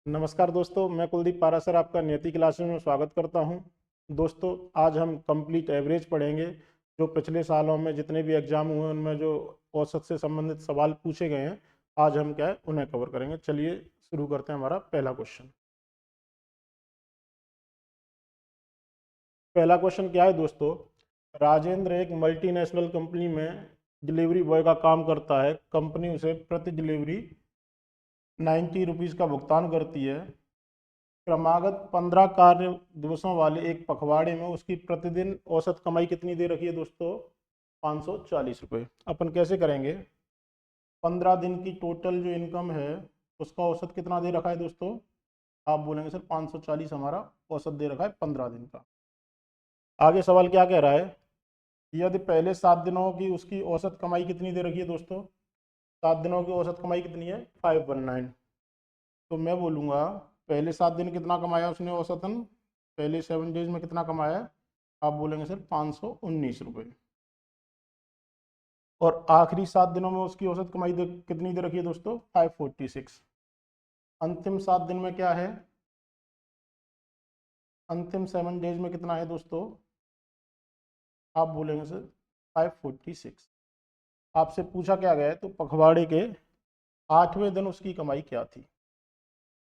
नमस्कार दोस्तों, मैं कुलदीप पारासर आपका नियति क्लासेस में स्वागत करता हूं। दोस्तों, आज हम कंप्लीट एवरेज पढ़ेंगे। जो पिछले सालों में जितने भी एग्जाम हुए उनमें जो औसत से संबंधित सवाल पूछे गए हैं, आज हम क्या है उन्हें कवर करेंगे। चलिए शुरू करते हैं। हमारा पहला क्वेश्चन क्या है दोस्तों? राजेंद्र एक मल्टीनेशनल कंपनी में डिलीवरी बॉय का काम करता है। कंपनी उसे प्रति डिलीवरी 90 रुपीज़ का भुगतान करती है। क्रमागत 15 कार्य दिवसों वाले एक पखवाड़े में उसकी प्रतिदिन औसत कमाई कितनी दे रखी है दोस्तों? 540 रुपये। अपन कैसे करेंगे? 15 दिन की टोटल जो इनकम है उसका औसत कितना दे रखा है दोस्तों? आप बोलेंगे सर 540 हमारा औसत दे रखा है 15 दिन का। आगे सवाल क्या कह रहा है? यदि पहले 7 दिनों की उसकी औसत कमाई कितनी दे रखी है दोस्तों? 7 दिनों की औसत कमाई कितनी है? 519। तो मैं बोलूँगा पहले 7 दिन कितना कमाया उसने औसतन? पहले 7 डेज में कितना कमाया है? आप बोलेंगे सर 519 रुपये। और आखिरी 7 दिनों में उसकी औसत कमाई कितनी दे रखी है दोस्तों? 546। अंतिम 7 दिन में क्या है? अंतिम 7 डेज में कितना है दोस्तों? आप बोलेंगे सर 546। आपसे पूछा क्या गया है? तो पखवाड़े के 8वें दिन उसकी कमाई क्या थी?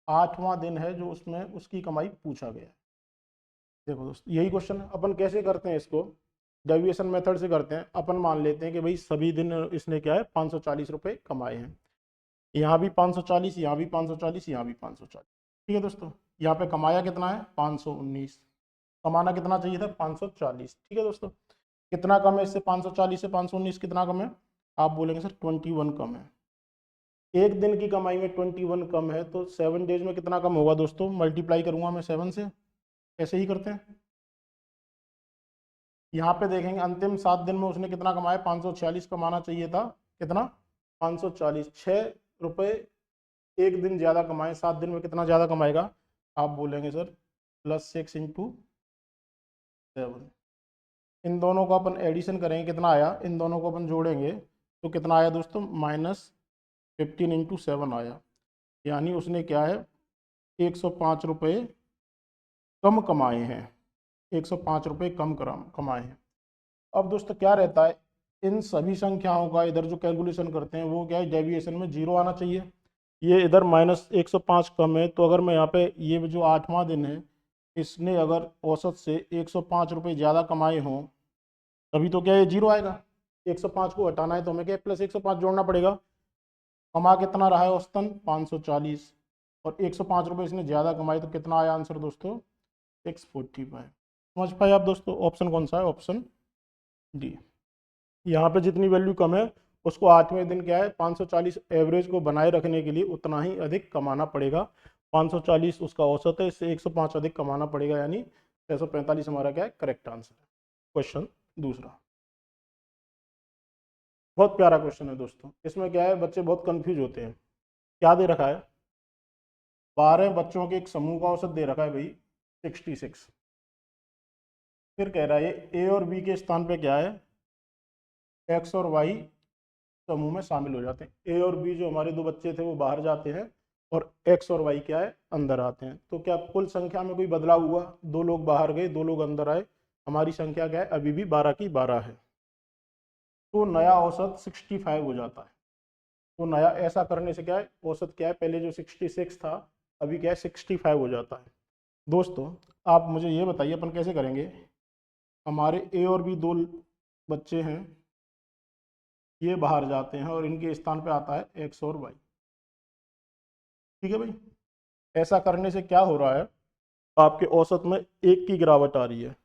8वां दिन है जो उसमें उसकी कमाई पूछा गया है। देखो दोस्तों, यही क्वेश्चन है। अपन कैसे करते हैं इसको? डेविएशन मेथड से करते हैं। अपन मान लेते हैं कि भाई सभी दिन इसने क्या है 540 रुपये कमाए हैं। यहाँ भी 540, यहाँ भी 540, यहाँ भी 540। ठीक है दोस्तों, यहाँ पे कमाया कितना है? 519। कमाना कितना चाहिए था? 540। ठीक है दोस्तों, कितना कम है इससे? 540 से 519 कितना कम है? आप बोलेंगे सर 21 कम है। एक दिन की कमाई में 21 कम है तो 7 डेज में कितना कम होगा दोस्तों? मल्टीप्लाई करूंगा मैं 7 से। ऐसे ही करते हैं। यहाँ पे देखेंगे अंतिम 7 दिन में उसने कितना कमाया? 546 कमाना चाहिए था। कितना? 540। 6 रुपये एक दिन ज़्यादा कमाए। 7 दिन में कितना ज़्यादा कमाएगा? आप बोलेंगे सर +6 × 7। इन दोनों को अपन एडिशन करेंगे, कितना आया? इन दोनों को अपन जोड़ेंगे तो कितना आया दोस्तों? -15 × 7 आया। यानी उसने क्या है 105 रुपये कम कमाए हैं। 105 रुपये कम कमाए हैं। अब दोस्तों क्या रहता है, इन सभी संख्याओं का इधर जो कैलकुलेशन करते हैं वो क्या है, डेविएशन में 0 आना चाहिए। ये इधर -105 कम है, तो अगर मैं यहाँ पे ये जो 8वां दिन है इसने अगर औसत से 105 रुपये ज़्यादा कमाए हों तभी तो क्या ये 0 आएगा। 105 को हटाना है तो हमें क्या +105 जोड़ना पड़ेगा। कमा कितना रहा है औसतन? 540। और 105 रुपये इसने ज़्यादा कमाए तो कितना आया आंसर दोस्तों? 645। समझ पाए आप दोस्तों? ऑप्शन कौन सा है? Option D. यहाँ पे जितनी वैल्यू कम है उसको 8वें दिन क्या है 540 एवरेज को बनाए रखने के लिए उतना ही अधिक कमाना पड़ेगा। 540 उसका औसत है, इससे 105 अधिक कमाना पड़ेगा, यानी 645 हमारा क्या है करेक्ट आंसर है। क्वेश्चन दूसरा बहुत प्यारा क्वेश्चन है दोस्तों। इसमें क्या है बच्चे बहुत कंफ्यूज होते हैं। क्या दे रखा है? 12 बच्चों के एक समूह का औसत दे रखा है भाई 66। फिर कह रहा है ए और बी के स्थान पे क्या है एक्स और वाई समूह में शामिल हो जाते हैं। ए और बी जो हमारे दो बच्चे थे वो बाहर जाते हैं और एक्स और वाई क्या है अंदर आते हैं। तो क्या कुल संख्या में कोई बदलाव हुआ? 2 लोग बाहर गए, 2 लोग अंदर आए। हमारी संख्या क्या है? अभी भी 12 की 12 है। तो नया औसत 65 हो जाता है। तो नया ऐसा करने से क्या है औसत क्या है, पहले जो 66 था अभी क्या है 65 हो जाता है। दोस्तों आप मुझे ये बताइए अपन कैसे करेंगे? हमारे ए और बी दो बच्चे हैं, ये बाहर जाते हैं और इनके स्थान पे आता है एक्स और वाई। ठीक है भाई, ऐसा करने से क्या हो रहा है, आपके औसत में 1 की गिरावट आ रही है।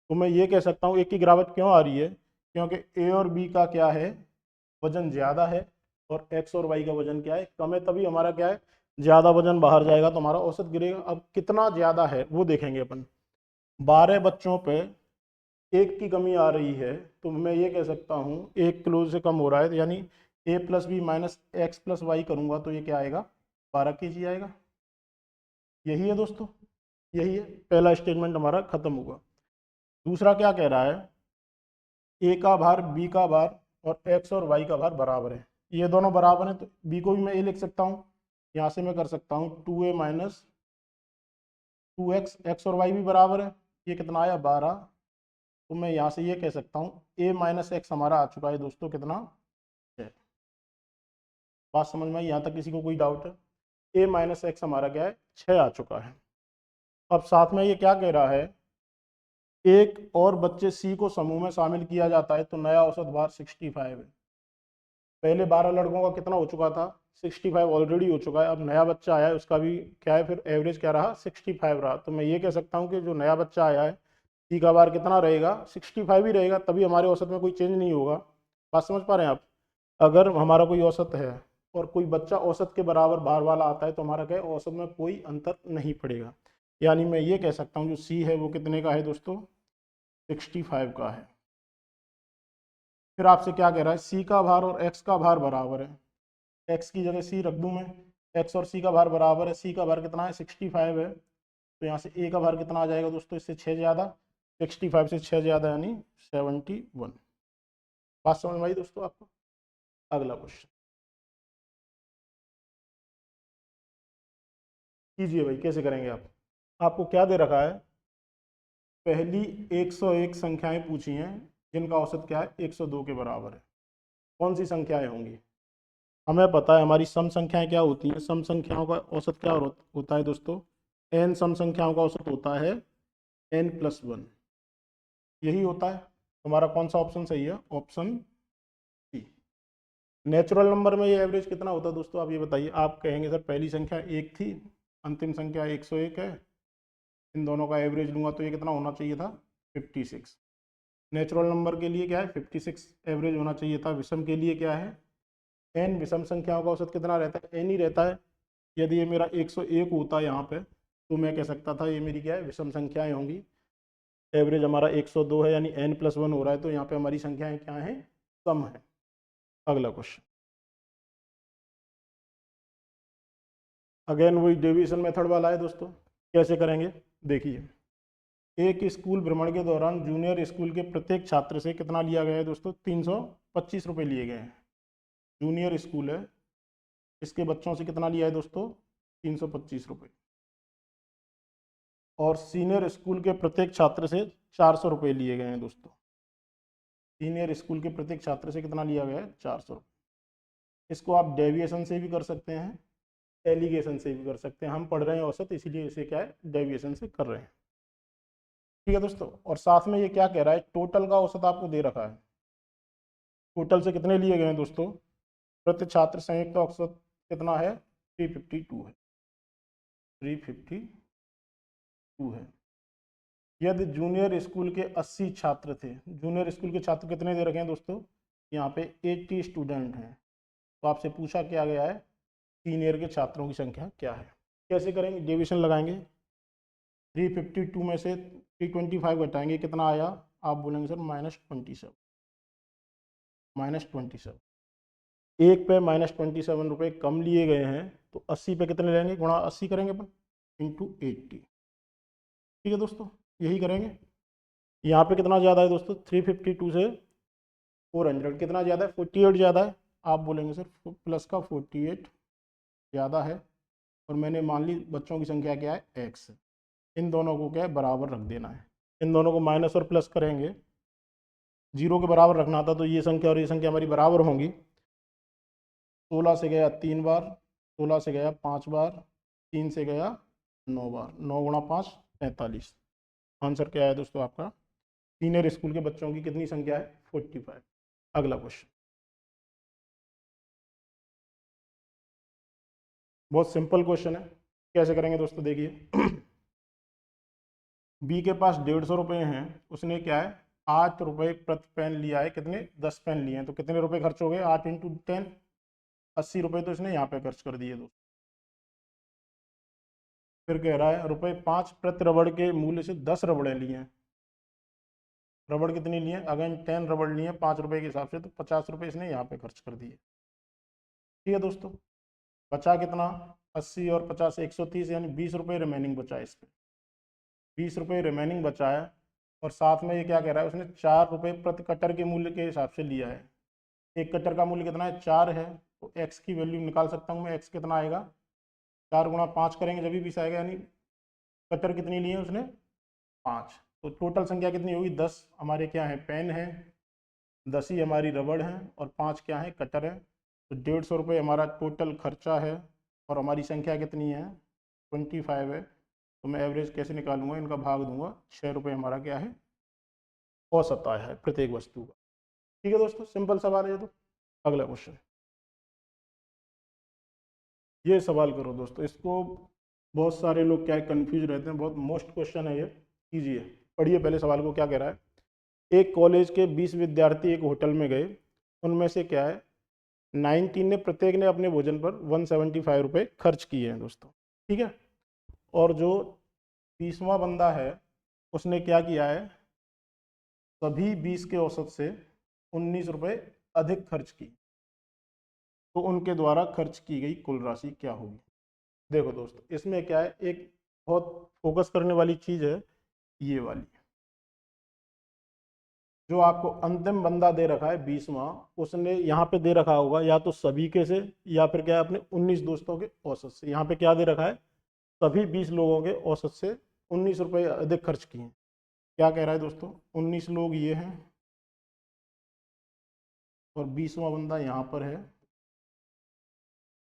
तो मैं ये कह सकता हूँ 1 की गिरावट क्यों आ रही है? क्योंकि ए और बी का क्या है वजन ज़्यादा है और एक्स और वाई का वजन क्या है कम है, तभी हमारा क्या है ज़्यादा वजन बाहर जाएगा तो हमारा औसत गिरेगा। अब कितना ज़्यादा है वो देखेंगे अपन। 12 बच्चों पे 1 की कमी आ रही है तो मैं ये कह सकता हूँ 1 किलो से कम हो रहा है, यानी a+b - x+y करूँगा तो ये क्या आएगा 12 kg आएगा। यही है दोस्तों, यही है पहला स्टेटमेंट हमारा खत्म हुआ। दूसरा क्या कह रहा है, ए का भार बी का भार और एक्स और वाई का भार बराबर है। ये दोनों बराबर हैं तो बी को भी मैं ए लिख सकता हूँ। यहाँ से मैं कर सकता हूँ 2a माइनस 2x, एक्स और वाई भी बराबर है, ये कितना आया 12। तो मैं यहाँ से ये कह सकता हूँ a माइनस एक्स हमारा आ चुका है दोस्तों कितना 6। बात समझ में आई? यहाँ तक किसी को कोई डाउट है? a माइनस एक्स हमारा क्या है 6 आ चुका है। अब साथ में ये क्या कह रहा है, एक और बच्चे सी को समूह में शामिल किया जाता है तो नया औसत भार 65 है। पहले 12 लड़कों का कितना हो चुका था 65 ऑलरेडी हो चुका है। अब नया बच्चा आया है उसका भी क्या है, फिर एवरेज क्या रहा 65 रहा। तो मैं ये कह सकता हूँ कि जो नया बच्चा आया है सी का भार कितना रहेगा 65 ही रहेगा, तभी हमारे औसत में कोई चेंज नहीं होगा। बात समझ पा रहे हैं आप? अगर हमारा कोई औसत है और कोई बच्चा औसत के बराबर भार वाला आता है तो हमारा क्या है, औसत में कोई अंतर नहीं पड़ेगा। यानी मैं ये कह सकता हूँ जो सी है वो कितने का है दोस्तों 65 का है। फिर आपसे क्या कह रहा है, सी का भार और एक्स का भार बराबर है, एक्स की जगह सी रख दूं मैं, एक्स और सी का भार बराबर है, सी का भार कितना है 65 है, तो यहाँ से ए का भार कितना आ जाएगा दोस्तों, इससे 6 ज़्यादा, 65 से 6 ज़्यादा यानी 71। बात समझ में आई दोस्तों आपको? अगला क्वेश्चन कीजिए भाई, कैसे करेंगे आप? आपको क्या दे रखा है, पहली 101 संख्याएं पूछी हैं जिनका औसत क्या है 102 के बराबर है। कौन सी संख्याएं होंगी? हमें पता है हमारी सम संख्याएं क्या होती हैं, सम संख्याओं का औसत क्या होता है दोस्तों, n सम संख्याओं का औसत होता है n+1, यही होता है। हमारा कौन सा ऑप्शन सही है? Option C. नेचुरल नंबर में ये एवरेज कितना होता है दोस्तों, आप ये बताइए। आप कहेंगे सर पहली संख्या 1 थी, अंतिम संख्या 101 है, इन दोनों का एवरेज लूंगा तो ये कितना होना चाहिए था 56। नेचुरल नंबर के लिए क्या है 56 एवरेज होना चाहिए था। विषम के लिए क्या है n, विषम संख्याओं का औसत कितना रहता है n ही रहता है। यदि ये मेरा 101 होता यहाँ पे तो मैं कह सकता था ये मेरी क्या है विषम संख्याएं होंगी। एवरेज हमारा 102 है यानी n+1 हो रहा है, तो यहाँ पे हमारी संख्याएं क्या हैं, सम है। अगला क्वेश्चन, अगेन वही डेविएशन मेथड वाला है दोस्तों। कैसे करेंगे देखिए, एक स्कूल भ्रमण के दौरान जूनियर स्कूल के प्रत्येक छात्र से कितना लिया गया है दोस्तों, 325 रुपये लिए गए हैं। जूनियर स्कूल है, इसके बच्चों से कितना लिया है दोस्तों 325 रुपये। और सीनियर स्कूल के प्रत्येक छात्र से 400 रुपये लिए गए हैं दोस्तों। सीनियर स्कूल के प्रत्येक छात्र से कितना लिया गया है 400 रुपये। इसको आप डेविएशन से भी कर सकते हैं, एलिगेशन से भी कर सकते हैं। हम पढ़ रहे हैं औसत, इसीलिए इसे क्या है डेविएशन से कर रहे हैं। ठीक है दोस्तों, और साथ में ये क्या कह रहा है, टोटल का औसत आपको दे रखा है। टोटल से कितने लिए गए हैं दोस्तों, प्रति छात्र संयुक्त औसत कितना है 352 है, 352 है। यदि जूनियर स्कूल के 80 छात्र थे, जूनियर स्कूल के छात्र कितने दे रखे हैं दोस्तों, यहाँ पे 80 स्टूडेंट हैं, तो आपसे पूछा क्या गया है सीनियर के छात्रों की संख्या क्या है। कैसे करेंगे, डिविजन लगाएंगे। 352 में से 325 घटाएंगे, कितना आया, आप बोलेंगे सर -27, -27। एक पे -27 रुपये कम लिए गए हैं, तो 80 पे कितने लेंगे, गुणा 80 करेंगे अपन इंटू 80। ठीक है दोस्तों, यही करेंगे। यहाँ पे कितना ज़्यादा है दोस्तों 352 से 400 कितना ज़्यादा है 48 ज़्यादा है। आप बोलेंगे सर प्लस का 48 ज़्यादा है, और मैंने मान ली बच्चों की संख्या क्या है x, इन दोनों को क्या है बराबर रख देना है। इन दोनों को माइनस और प्लस करेंगे, जीरो के बराबर रखना था, तो ये संख्या और ये संख्या हमारी बराबर होंगी। 16 से गया 3 बार, 16 से गया 5 बार, 3 से गया 9 बार, 9 गुणा 5 45। आंसर क्या है दोस्तों आपका, सीनियर स्कूल के बच्चों की कितनी संख्या है 45। अगला क्वेश्चन, बहुत सिंपल क्वेश्चन है। कैसे करेंगे दोस्तों देखिए, बी के पास 150 रुपये हैं, उसने क्या है 8 रुपये प्रति पेन लिया है, कितने 10 पेन लिए हैं, तो कितने रुपए खर्च हो गए 8 इंटू 10, 80 रुपये तो इसने यहाँ पे खर्च कर दिए दोस्तों। फिर कह रहा है रुपये 5 प्रति रबड़ के मूल्य से 10 रबड़े लिए हैं। रबड़ कितनी लिए, अगेन 10 रबड़ लिए 5 रुपये के हिसाब से, तो 50 रुपये इसने यहाँ पे खर्च कर दिए। ठीक है दोस्तों, बचा कितना 80 और 50 130, यानी 20 रुपये रिमेनिंग बचा है। इस पर 20 रुपये रिमेनिंग बचा है, और साथ में ये क्या कह रहा है, उसने 4 रुपये प्रति कटर के मूल्य के हिसाब से लिया है। एक कटर का मूल्य कितना है 4 है, तो एक्स की वैल्यू निकाल सकता हूँ मैं, एक्स कितना आएगा 4 गुणा 5 करेंगे जब भी 20 आएगा, यानी कटर कितनी लिए उसने 5। तो टोटल संख्या कितनी होगी 10 हमारे क्या है पेन है, 10 ही हमारी रबड़ है और 5 क्या है कटर है। तो 150 रुपये हमारा टोटल खर्चा है और हमारी संख्या कितनी है 25 है। तो मैं एवरेज कैसे निकालूंगा, इनका भाग दूंगा, 6 रुपये हमारा क्या है औसत आया है प्रत्येक वस्तु का। ठीक है दोस्तों, सिंपल सवाल है ये तो। अगला क्वेश्चन, ये सवाल करो दोस्तों, इसको बहुत सारे लोग क्या है कंफ्यूज रहते हैं, बहुत मोस्ट क्वेश्चन है ये, कीजिए पढ़िए पहले सवाल को क्या कह रहा है। एक कॉलेज के 20 विद्यार्थी एक होटल में गए, उनमें से क्या है 19 ने प्रत्येक ने अपने भोजन पर 175 रुपये खर्च किए हैं दोस्तों। ठीक है, और जो 20वां बंदा है उसने क्या किया है, सभी 20 के औसत से 19 रुपये अधिक खर्च की। तो उनके द्वारा खर्च की गई कुल राशि क्या होगी। देखो दोस्तों, इसमें क्या है, एक बहुत फोकस करने वाली चीज़ है ये वाली, जो आपको अंतिम बंदा दे रखा है 20वां, उसने यहाँ पे दे रखा होगा या तो सभी के से या फिर क्या है अपने 19 दोस्तों के औसत से। यहाँ पे क्या दे रखा है, सभी 20 लोगों के औसत से 19 रुपये अधिक खर्च किए हैं। क्या कह रहा है दोस्तों, 19 लोग ये हैं और 20वां बंदा यहाँ पर है,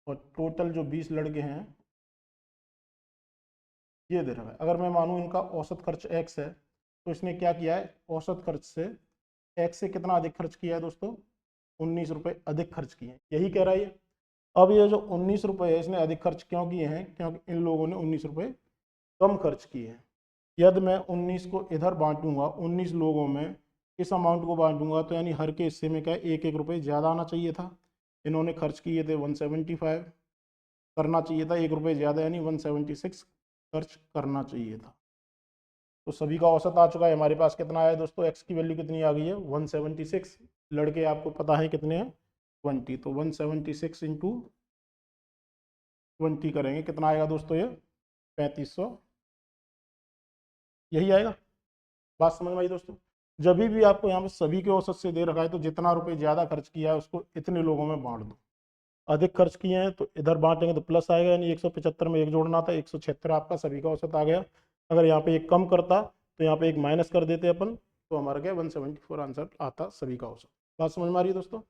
और टोटल जो 20 लड़के हैं ये दे रखा है। अगर मैं मानूँ इनका औसत खर्च x है, तो इसने क्या किया है, औसत खर्च से x से कितना अधिक खर्च किया है दोस्तों, 19 रुपये अधिक खर्च किए हैं, यही कह रहा है ये। अब ये जो 19 रुपये है इसने अधिक खर्च क्यों किए हैं, क्योंकि इन लोगों ने 19 रुपये कम खर्च किए हैं। यदि मैं 19 को इधर बांटूंगा, 19 लोगों में इस अमाउंट को बांटूंगा, तो यानी हर के हिस्से में क्या एक एक रुपये ज़्यादा आना चाहिए था। इन्होंने खर्च किए थे 175, करना चाहिए था 1 रुपये ज़्यादा, यानी 176 खर्च करना चाहिए था। तो सभी का औसत आ चुका है हमारे पास, कितना आया दोस्तों, एक्स की वैल्यू कितनी आ गई है 176। लड़के आपको पता है कितने हैं 20, तो 176 इंटू 20 करेंगे, कितना आएगा दोस्तों ये 3500, यही आएगा। बात समझ में आई दोस्तों। जब भी आपको यहाँ पे सभी के औसत से दे रखा है, तो जितना रुपये ज़्यादा खर्च किया है उसको इतने लोगों में बांट दो। अधिक खर्च किए हैं तो इधर बांटेंगे तो प्लस आएगा, यानी 175 में एक जोड़ना था, 176 आपका सभी का औसत आ गया। अगर यहाँ पे एक कम करता तो यहाँ पे एक माइनस कर देते अपन, तो हमारा क्या 174 आंसर आता सभी का औसत। बात समझ में आ रही है दोस्तों।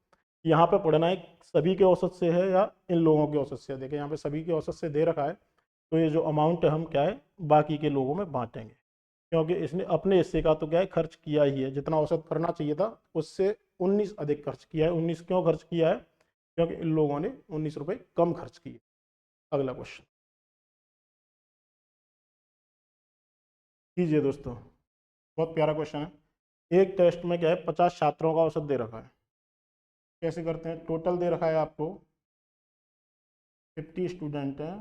यहाँ पे पढ़ना है सभी के औसत से है या इन लोगों के औसत से है। देखिए यहाँ पे सभी के औसत से दे रखा है, तो ये जो अमाउंट है हम क्या है बाकी के लोगों में बांटेंगे, क्योंकि इसने अपने हिस्से का तो क्या है खर्च किया ही है, जितना औसत करना चाहिए था उससे 19 अधिक खर्च किया है। 19 क्यों खर्च किया है, क्योंकि इन लोगों ने 19 रुपये कम खर्च किए। अगला क्वेश्चन कीजिए दोस्तों, बहुत प्यारा क्वेश्चन है। एक टेस्ट में क्या है 50 छात्रों का औसत दे रखा है। कैसे करते हैं, टोटल दे रखा है आपको 50 स्टूडेंट हैं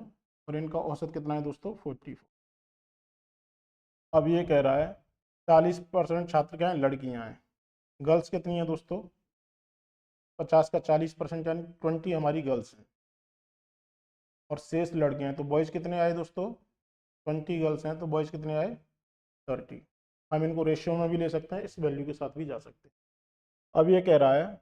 और इनका औसत कितना है दोस्तों 44। अब ये कह रहा है 40% छात्र क्या हैं लड़कियां हैं, गर्ल्स कितनी हैं दोस्तों 50 का 40% यानी 20 हमारी गर्ल्स हैं, और शेष लड़के हैं। तो बॉयज़ कितने आए दोस्तों 20 गर्ल्स हैं तो बॉयज़ कितने आए 30। हम इनको रेशियो में भी ले सकते हैं, इस वैल्यू के साथ भी जा सकते हैं। अब ये कह रहा है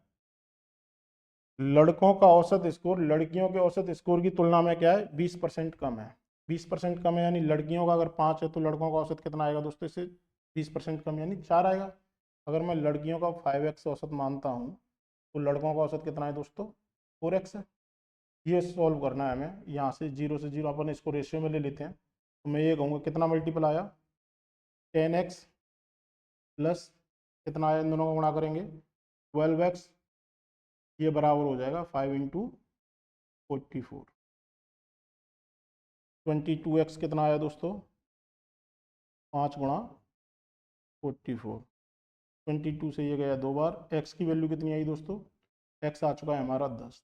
लड़कों का औसत स्कोर लड़कियों के औसत स्कोर की तुलना में क्या है 20% कम है। 20% कम है, यानी लड़कियों का अगर 5 है तो लड़कों का औसत कितना आएगा दोस्तों, इससे 20% कम यानी 4 आएगा। अगर मैं लड़कियों का 5x औसत मानता हूँ तो लड़कों का औसत कितना है दोस्तों 4x है। ये सॉल्व करना है हमें, यहाँ से 0 से 0 अपन इसको रेशियो में ले लेते हैं। तो मैं ये कहूँगा कितना मल्टीपल आया 10x प्लस कितना आया, इन दोनों को गुणा करेंगे 12x, ये बराबर हो जाएगा 5 इंटू 44। 22x कितना आया दोस्तों 5 गुणा 44। 22 से ये गया 2 बार, x की वैल्यू कितनी आई दोस्तों, x आ चुका है हमारा 10।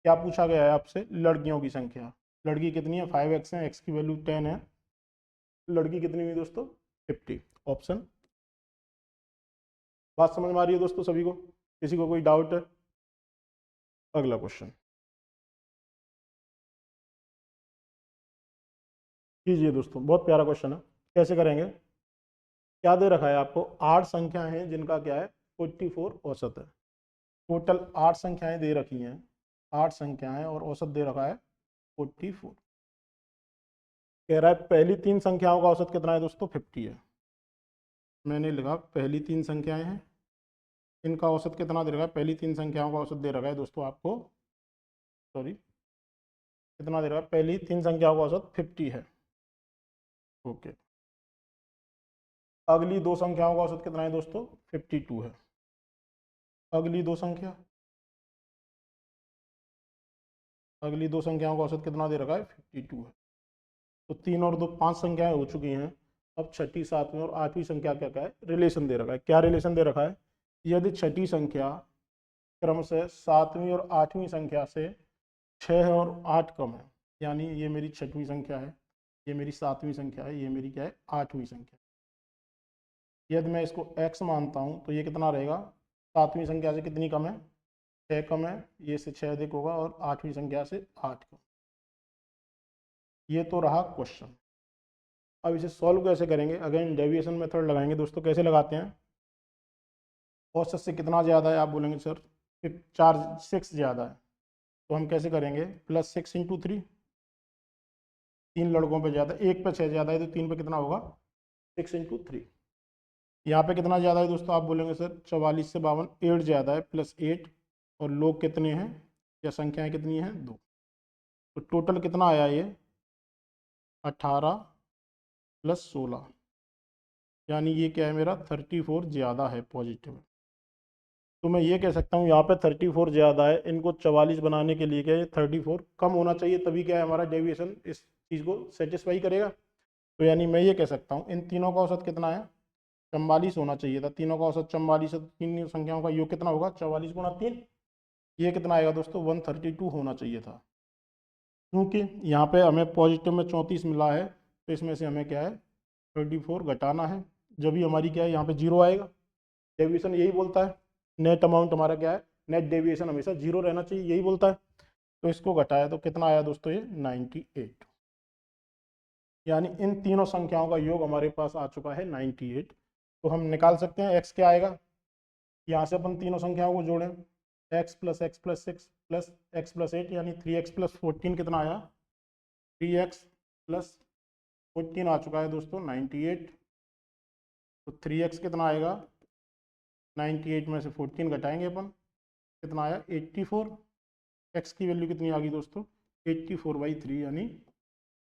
क्या पूछा गया है आपसे, लड़कियों की संख्या। लड़की कितनी है 5x है, x की वैल्यू 10 है, लड़की कितनी हुई दोस्तों 50, ऑप्शन। बात समझ में आ रही है दोस्तों सभी को, किसी को कोई डाउट है। अगला क्वेश्चन कीजिए दोस्तों, बहुत प्यारा क्वेश्चन है। कैसे करेंगे, क्या दे रखा है आपको 8 संख्याएं हैं जिनका क्या है 44 औसत है। टोटल 8 संख्याएं दे रखी हैं, 8 संख्याएं और औसत दे रखा है 44। कह रहा है पहली 3 संख्याओं का औसत कितना है दोस्तों, 50 है। मैंने लिखा पहली 3 संख्याएं हैं, इनका औसत कितना दे रखा है, पहली 3 संख्याओं का औसत दे रखा है दोस्तों आपको, सॉरी कितना दे रखा है, पहली 3 संख्याओं का औसत 50 है। ओके, अगली 2 संख्याओं का औसत कितना है दोस्तों, 52 है। अगली 2 संख्या, अगली 2 संख्याओं का औसत कितना दे रखा है, 52 है। तो 3 और 2 5 संख्याएं हो चुकी हैं। अब छठी, सातवीं और आठवीं संख्या क्या क्या है, रिलेशन दे रखा है। क्या रिलेशन दे रखा है, यदि छठी संख्या क्रम से सातवीं और आठवीं संख्या से 6 और 8 कम है, यानी ये मेरी छठवीं संख्या है, ये मेरी सातवीं संख्या है, ये मेरी क्या है, आठवीं संख्या। यदि मैं इसको x मानता हूँ तो ये कितना रहेगा, सातवीं संख्या से कितनी कम है, 6 कम है, ये से 6 अधिक होगा, और आठवीं संख्या से 8 कम। ये तो रहा क्वेश्चन। अब इसे सॉल्व कैसे करेंगे, अगेन डेविएशन मेथड लगाएंगे दोस्तों। कैसे लगाते हैं, औसत से कितना ज़्यादा है, आप बोलेंगे सर 6 ज़्यादा है, तो हम कैसे करेंगे, +6 × 3, 3 लड़कों पे ज़्यादा, एक पे 6 ज़्यादा है तो 3 पे कितना होगा, 6 × 3। यहाँ पे कितना ज़्यादा है दोस्तों, आप बोलेंगे सर 44 से 52, 8 ज़्यादा है, +8, और लोग कितने हैं या संख्याएं कितनी हैं, 2। तो टोटल कितना आया ये, 18 + 16, यानी ये क्या है मेरा 34 ज़्यादा है, पॉजिटिव। तो मैं ये कह सकता हूँ यहाँ पे 34 ज़्यादा है, इनको 44 बनाने के लिए क्या है, 34 कम होना चाहिए, तभी क्या है हमारा डेविएशन इस चीज़ को सेटिस्फाई करेगा। तो यानी मैं ये कह सकता हूँ इन तीनों का औसत कितना है, 44 होना चाहिए था। तीनों का औसत 44 है, तो तीन संख्याओं का योग कितना होगा, 44 × 3, ये कितना आएगा दोस्तों, 132 होना चाहिए था। क्योंकि यहाँ पे हमें पॉजिटिव में 34 मिला है, तो इसमें से हमें क्या है 34 घटाना है, जब भी हमारी क्या है यहाँ पे 0 आएगा। डेविएशन यही बोलता है, नेट अमाउंट हमारा क्या है, नेट डेविएशन हमेशा 0 रहना चाहिए, यही बोलता है। तो इसको घटाया तो कितना आया दोस्तों, ये 98, यानी इन तीनों संख्याओं का योग हमारे पास आ चुका है 98। तो हम निकाल सकते हैं x क्या आएगा, यहाँ से अपन तीनों संख्याओं को जोड़ें, x + x + 6 + x + 8, यानी 3x + 14 कितना आया, 3x + 14 आ चुका है दोस्तों 98। तो 3x कितना आएगा, 98 में से 14 घटाएंगे अपन, कितना आया 84। x की वैल्यू कितनी आ गई दोस्तों, 84/3, यानी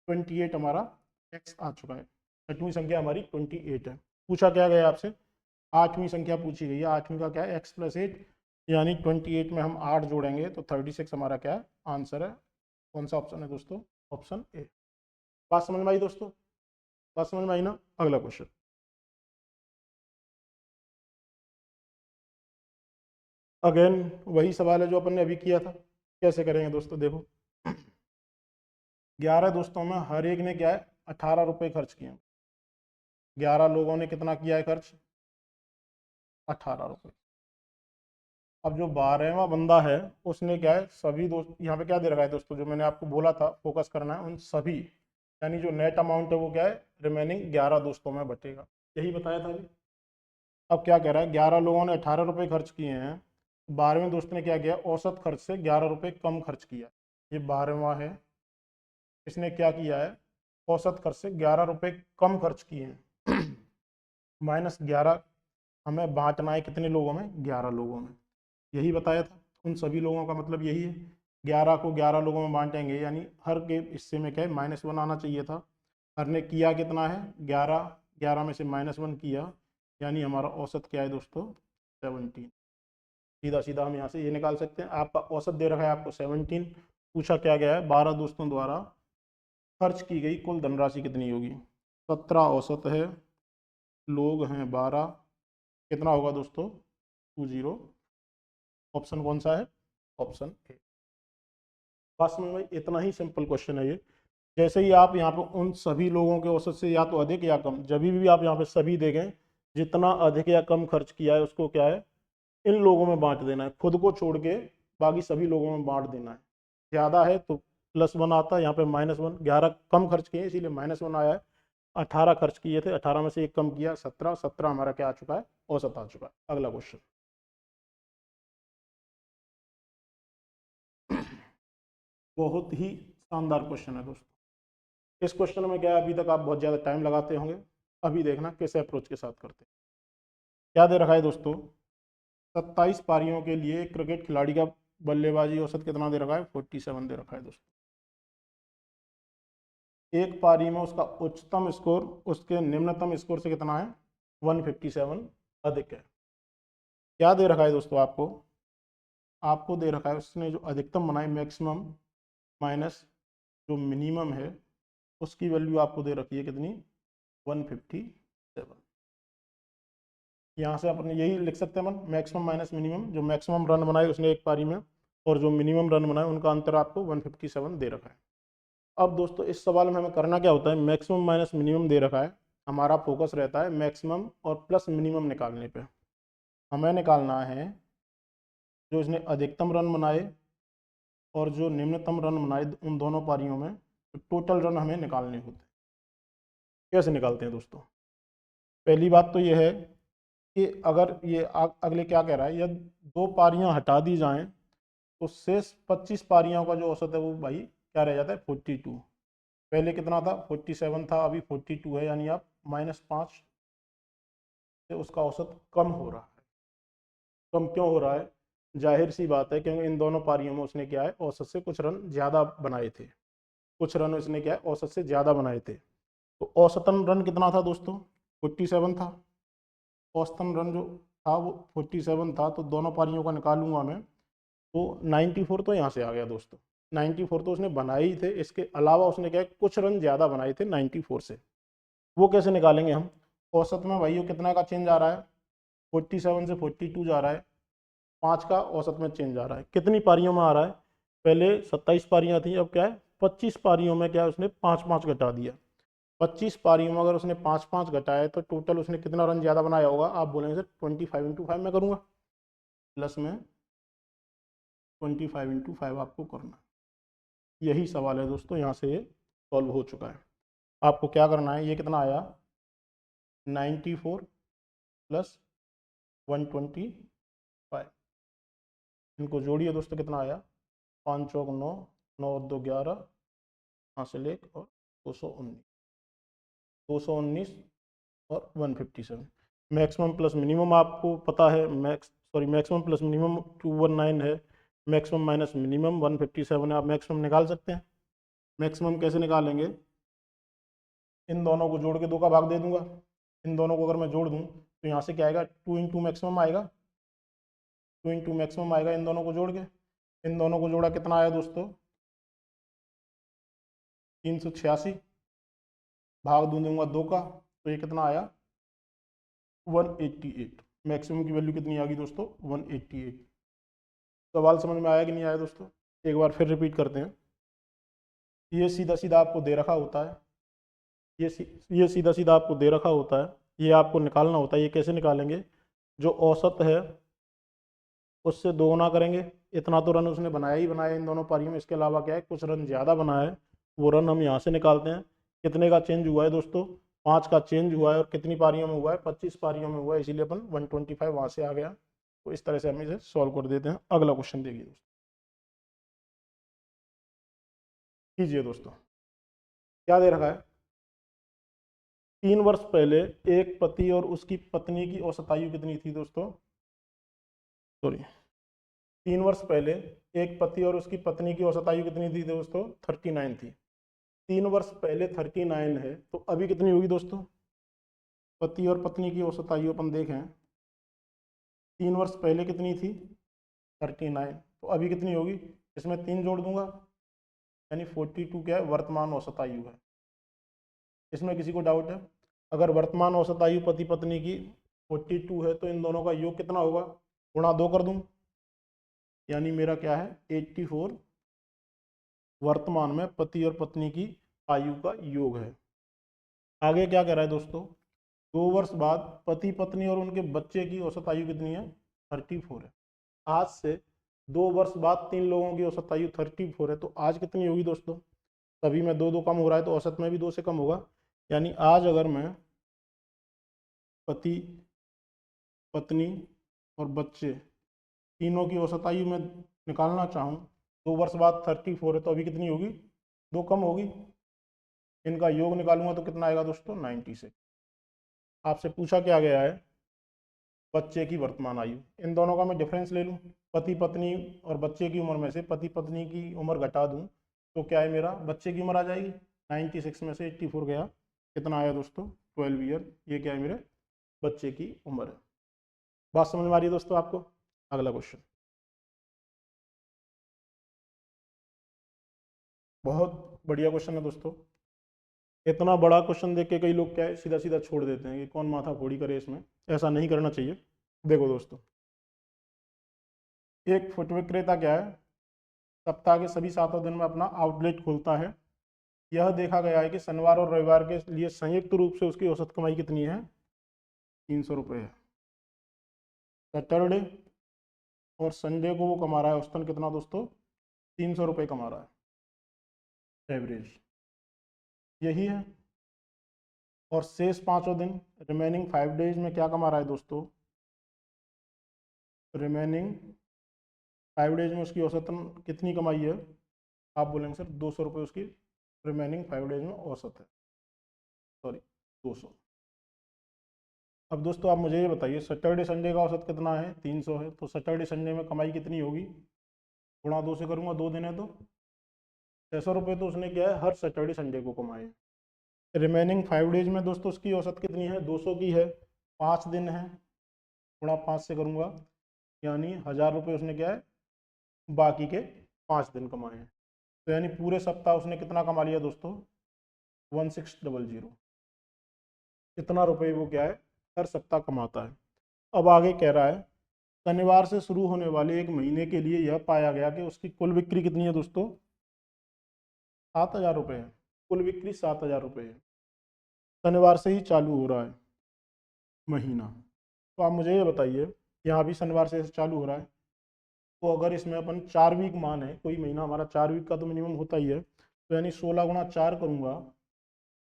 28 हमारा x आ चुका है। छठवीं संख्या हमारी 28 है। पूछा क्या गया आपसे, आठवीं संख्या पूछी गई है, आठवीं का क्या है, x + 8, यानी 28 में हम 8 जोड़ेंगे तो 36 हमारा क्या है, आंसर है। कौन सा ऑप्शन है दोस्तों, ऑप्शन ए। बात समझ में आई दोस्तों, बात समझ में आई ना। अगला क्वेश्चन, अगेन वही सवाल है जो अपन ने अभी किया था। कैसे करेंगे दोस्तों, देखो 11 दोस्तों में हर एक ने क्या है 18 रुपये खर्च किए। 11 लोगों ने कितना किया है खर्च, 18 रुपये। अब जो 12वां बंदा है उसने क्या है, सभी दोस्त यहाँ पे क्या दे रखा है दोस्तों, जो मैंने आपको बोला था फोकस करना है उन सभी, यानी जो नेट अमाउंट है वो क्या है, रिमेनिंग 11 दोस्तों में बटेगा, यही बताया था अभी। अब क्या कह रहा है, 11 लोगों ने 18 रुपये खर्च किए हैं, 12वें दोस्त ने क्या किया, औसत खर्च से 11 रुपये कम खर्च किया। ये 12वां है, इसने क्या किया है, औसत खर्च से 11 रुपये कम खर्च किए हैं। -11 हमें बांटना है कितने लोगों में, 11 लोगों में, यही बताया था। उन सभी लोगों का मतलब यही है, 11 को 11 लोगों में बांटेंगे, यानी हर के हिस्से में क्या है, -1 आना चाहिए था। हर ने किया कितना है, 11, 11 में से -1 किया, यानी हमारा औसत क्या है दोस्तों, 17। सीधा सीधा हम यहाँ से ये निकाल सकते हैं, आपका औसत दे रखा है आपको 17। पूछा क्या गया है, 12 दोस्तों द्वारा खर्च की गई कुल धनराशि कितनी होगी। 17 औसत है, लोग हैं 12, कितना होगा दोस्तों, 20। ऑप्शन कौन सा है, ऑप्शन ए। बात समझ में, इतना ही सिंपल क्वेश्चन है ये। जैसे ही आप यहाँ पे उन सभी लोगों के औसत से या तो अधिक या कम, जब भी आप यहाँ पे सभी देखें, जितना अधिक या कम खर्च किया है उसको क्या है, इन लोगों में बांट देना है, खुद को छोड़ के बाकी सभी लोगों में बांट देना है। ज़्यादा है तो +1 आता है, यहाँ पे -1, 11 कम खर्च किए इसीलिए -1 आया है। 18 खर्च किए थे, 18 में से एक कम किया, 17, 17 हमारा क्या आ चुका है, औसत आ चुका है। अगला क्वेश्चन, बहुत ही शानदार क्वेश्चन है दोस्तों। इस क्वेश्चन में क्या है, अभी तक आप बहुत ज़्यादा टाइम लगाते होंगे, अभी देखना कैसे अप्रोच के साथ करते हैं। क्या दे रखा है दोस्तों, 27 पारियों के लिए क्रिकेट खिलाड़ी का बल्लेबाजी औसत कितना दे रखा है, 47 दे रखा है दोस्तों। एक पारी में उसका उच्चतम स्कोर उसके निम्नतम स्कोर से कितना है, 157 अधिक है। क्या दे रखा है दोस्तों आपको, आपको दे रखा है उसने जो अधिकतम बनाई मैक्सिमम माइनस जो मिनिमम है उसकी वैल्यू आपको दे रखी है कितनी, 157। यहाँ से अपन यही लिख सकते हैं अपन, मैक्सिमम माइनस मिनिमम, जो मैक्सिमम रन बनाए उसने एक पारी में और जो मिनिमम रन बनाए उनका अंतर आपको 157 दे रखा है। अब दोस्तों इस सवाल में हमें करना क्या होता है, मैक्सिमम माइनस मिनिमम दे रखा है, हमारा फोकस रहता है मैक्सिमम और प्लस मिनिमम निकालने पे। हमें निकालना है जो इसने अधिकतम रन बनाए और जो निम्नतम रन बनाए उन दोनों पारियों में, तो टोटल रन हमें निकालने होते हैं। कैसे निकालते हैं दोस्तों, पहली बात तो ये है कि अगर ये अगले क्या कह रहा है, यदि 2 पारियां हटा दी जाएं तो शेष 25 पारियों का जो औसत है वो भाई क्या रह जाता है, 42। पहले कितना था, 47 था, अभी 42 है, यानी आप -5 से उसका औसत कम हो रहा है। कम क्यों हो रहा है, जाहिर सी बात है क्योंकि इन दोनों पारियों में उसने क्या है, औसत से कुछ रन ज़्यादा बनाए थे, कुछ रन उसने क्या है औसत से ज़्यादा बनाए थे। तो औसतन रन कितना था दोस्तों, 47 था। औसतन रन जो था वो 47 था, तो दोनों पारियों का निकालूंगा मैं तो 94 तो यहाँ से आ गया दोस्तों। 94 तो उसने बनाए ही थे, इसके अलावा उसने क्या है कुछ रन ज़्यादा बनाए थे 94 से। वो कैसे निकालेंगे हम, औसत में भाई वो कितना का चेंज आ रहा है, 47 से 42 जा रहा है, 5 का औसत में चेंज आ रहा है। कितनी पारियों में आ रहा है, पहले 27 पारियां थी, अब क्या है 25 पारियों में क्या है उसने 5-5 घटा दिया। 25 पारियों में अगर उसने 5-5 घटाए तो टोटल उसने कितना रन ज़्यादा बनाया होगा, आप बोलेंगे सर 25 × 5 में करूँगा, प्लस में 25 × 5 आपको करना है। यही सवाल है दोस्तों, यहाँ से ये सॉल्व हो चुका है। आपको क्या करना है, ये कितना आया 94 + 125, इनको जोड़िए दोस्तों, कितना आया 5 चौक 9, 9 2 11, हासिल 1 और 219, 219 और 157। मैक्सिमम प्लस मिनिमम आपको पता है, मैक्सिमम प्लस मिनिमम 219 है, मैक्सिमम माइनस मिनिमम 157 है। आप मैक्सिमम निकाल सकते हैं। मैक्सिमम कैसे निकालेंगे, इन दोनों को जोड़ के 2 का भाग दे दूंगा, इन दोनों को अगर मैं जोड़ दूं तो यहाँ से क्या आएगा, 2 × मैक्सिमम आएगा, 2 × मैक्सिमम आएगा इन दोनों को जोड़ के। इन दोनों को जोड़ा कितना आया दोस्तों, 386, भाग दूंगा 2 का तो ये कितना आया 188। मैक्सिमम की वैल्यू कितनी आ गई दोस्तों, 188। सवाल समझ में आया कि नहीं आया दोस्तों, एक बार फिर रिपीट करते हैं। ये सीधा सीधा आपको दे रखा होता है, ये सीधा सीधा आपको दे रखा होता है, ये आपको निकालना होता है। ये कैसे निकालेंगे, जो औसत है उससे 2 गुना करेंगे, इतना तो रन उसने बनाया ही बनाया इन दोनों पारियों में, इसके अलावा क्या है कुछ रन ज़्यादा बनाया है, वो रन हम यहाँ से निकालते हैं। कितने का चेंज हुआ है दोस्तों, 5 का चेंज हुआ है, और कितनी पारियों में हुआ है, 25 पारियों में हुआ है, इसीलिए अपन 125 वहाँ से आ गया। तो इस तरह से हम इसे सॉल्व कर देते हैं। अगला क्वेश्चन देखिए दोस्तों, कीजिए दोस्तों। क्या दे रखा है, 3 वर्ष पहले एक पति और उसकी पत्नी की औसत आयु कितनी थी दोस्तों, सॉरी, 3 वर्ष पहले एक पति और उसकी पत्नी की औसत आयु कितनी थी दोस्तों, 39 थी। 3 वर्ष पहले 39 है, तो अभी कितनी होगी दोस्तों, पति और पत्नी की औसत आयु अपन देखें, 3 वर्ष पहले कितनी थी 39, तो अभी कितनी होगी, इसमें 3 जोड़ दूंगा, यानी 42 क्या है वर्तमान औसत आयु है। इसमें किसी को डाउट है, अगर वर्तमान औसत आयु पति पत्नी की 42 है तो इन दोनों का योग कितना होगा, गुणा 2 कर दूं, यानी मेरा क्या है 84 वर्तमान में पति और पत्नी की आयु का योग है। आगे क्या कह रहा है दोस्तों, 2 वर्ष बाद पति पत्नी और उनके बच्चे की औसत आयु कितनी है, 34 है। आज से 2 वर्ष बाद 3 लोगों की औसत आयु 34 है, तो आज कितनी होगी दोस्तों, सभी में 2 2 कम हो रहा है तो औसत में भी 2 से कम होगा। यानी आज अगर मैं पति पत्नी और बच्चे तीनों की औसत आयु में निकालना चाहूँ, 2 वर्ष बाद 34 है, तो अभी कितनी होगी, 2 कम होगी। इनका योग निकालूंगा तो कितना आएगा दोस्तों 96। आपसे पूछा क्या गया है, बच्चे की वर्तमान आयु, इन दोनों का मैं डिफरेंस ले लूँ, पति पत्नी और बच्चे की उम्र में से पति पत्नी की उम्र घटा दूँ तो क्या है, मेरा बच्चे की उम्र आ जाएगी। 96 में से 84 गया, कितना आया दोस्तों 12 ईयर, ये क्या है मेरे बच्चे की उम्र है। बात समझ में आ रही है दोस्तों आपको। अगला क्वेश्चन, बहुत बढ़िया क्वेश्चन है दोस्तों। इतना बड़ा क्वेश्चन देख के कई लोग क्या है सीधा सीधा छोड़ देते हैं कि कौन माथा फोड़ी करे इसमें, ऐसा नहीं करना चाहिए। देखो दोस्तों, एक फुट विक्रेता क्या है, सप्ताह के सभी 7 दिन में अपना आउटलेट खोलता है। यह देखा गया है कि शनिवार और रविवार के लिए संयुक्त रूप से उसकी औसत कमाई कितनी है, 300 रुपये है। सैटरडे और संडे को वो कमा रहा है औसतन कितना दोस्तों, 300 रुपये कमा रहा है एवरेज, यही है। और शेष 5 दिन, रिमेनिंग 5 डेज में क्या कमा रहा है दोस्तों, रिमेनिंग 5 डेज में उसकी औसतन कितनी कमाई है, आप बोलेंगे सर 200 रुपये उसकी रिमेनिंग 5 डेज में औसत है, सॉरी 200। अब दोस्तों आप मुझे ये बताइए, सैटरडे संडे का औसत कितना है, 300 है, तो सैटरडे संडे में कमाई कितनी होगी, गुणा 2 से करूँगा, 2 दिन है तो 600 रुपये तो उसने क्या है हर सैटरडे संडे को कमाए। रिमेनिंग 5 डेज में दोस्तों उसकी औसत कितनी है, 200 की है, 5 दिन है, गुणा 5 से करूँगा, यानी 1000 रुपये उसने क्या है बाकी के 5 दिन कमाए हैं। तो यानी पूरे सप्ताह उसने कितना कमा लिया दोस्तों, 1600, इतना रुपये वो क्या है हर सप्ताह कमाता है। अब आगे कह रहा है, शनिवार से शुरू होने वाले एक महीने के लिए यह पाया गया कि उसकी कुल बिक्री कितनी है दोस्तों, 7000 रुपये है, कुल बिक्री 7000 रुपये है, शनिवार से ही चालू हो रहा है महीना। तो आप मुझे ये बताइए, यहाँ भी शनिवार से चालू हो रहा है, तो अगर इसमें अपन 4 वीक मान है, कोई महीना हमारा 4 वीक का तो मिनिमम होता ही है, तो यानी 16 गुणा 4 करूँगा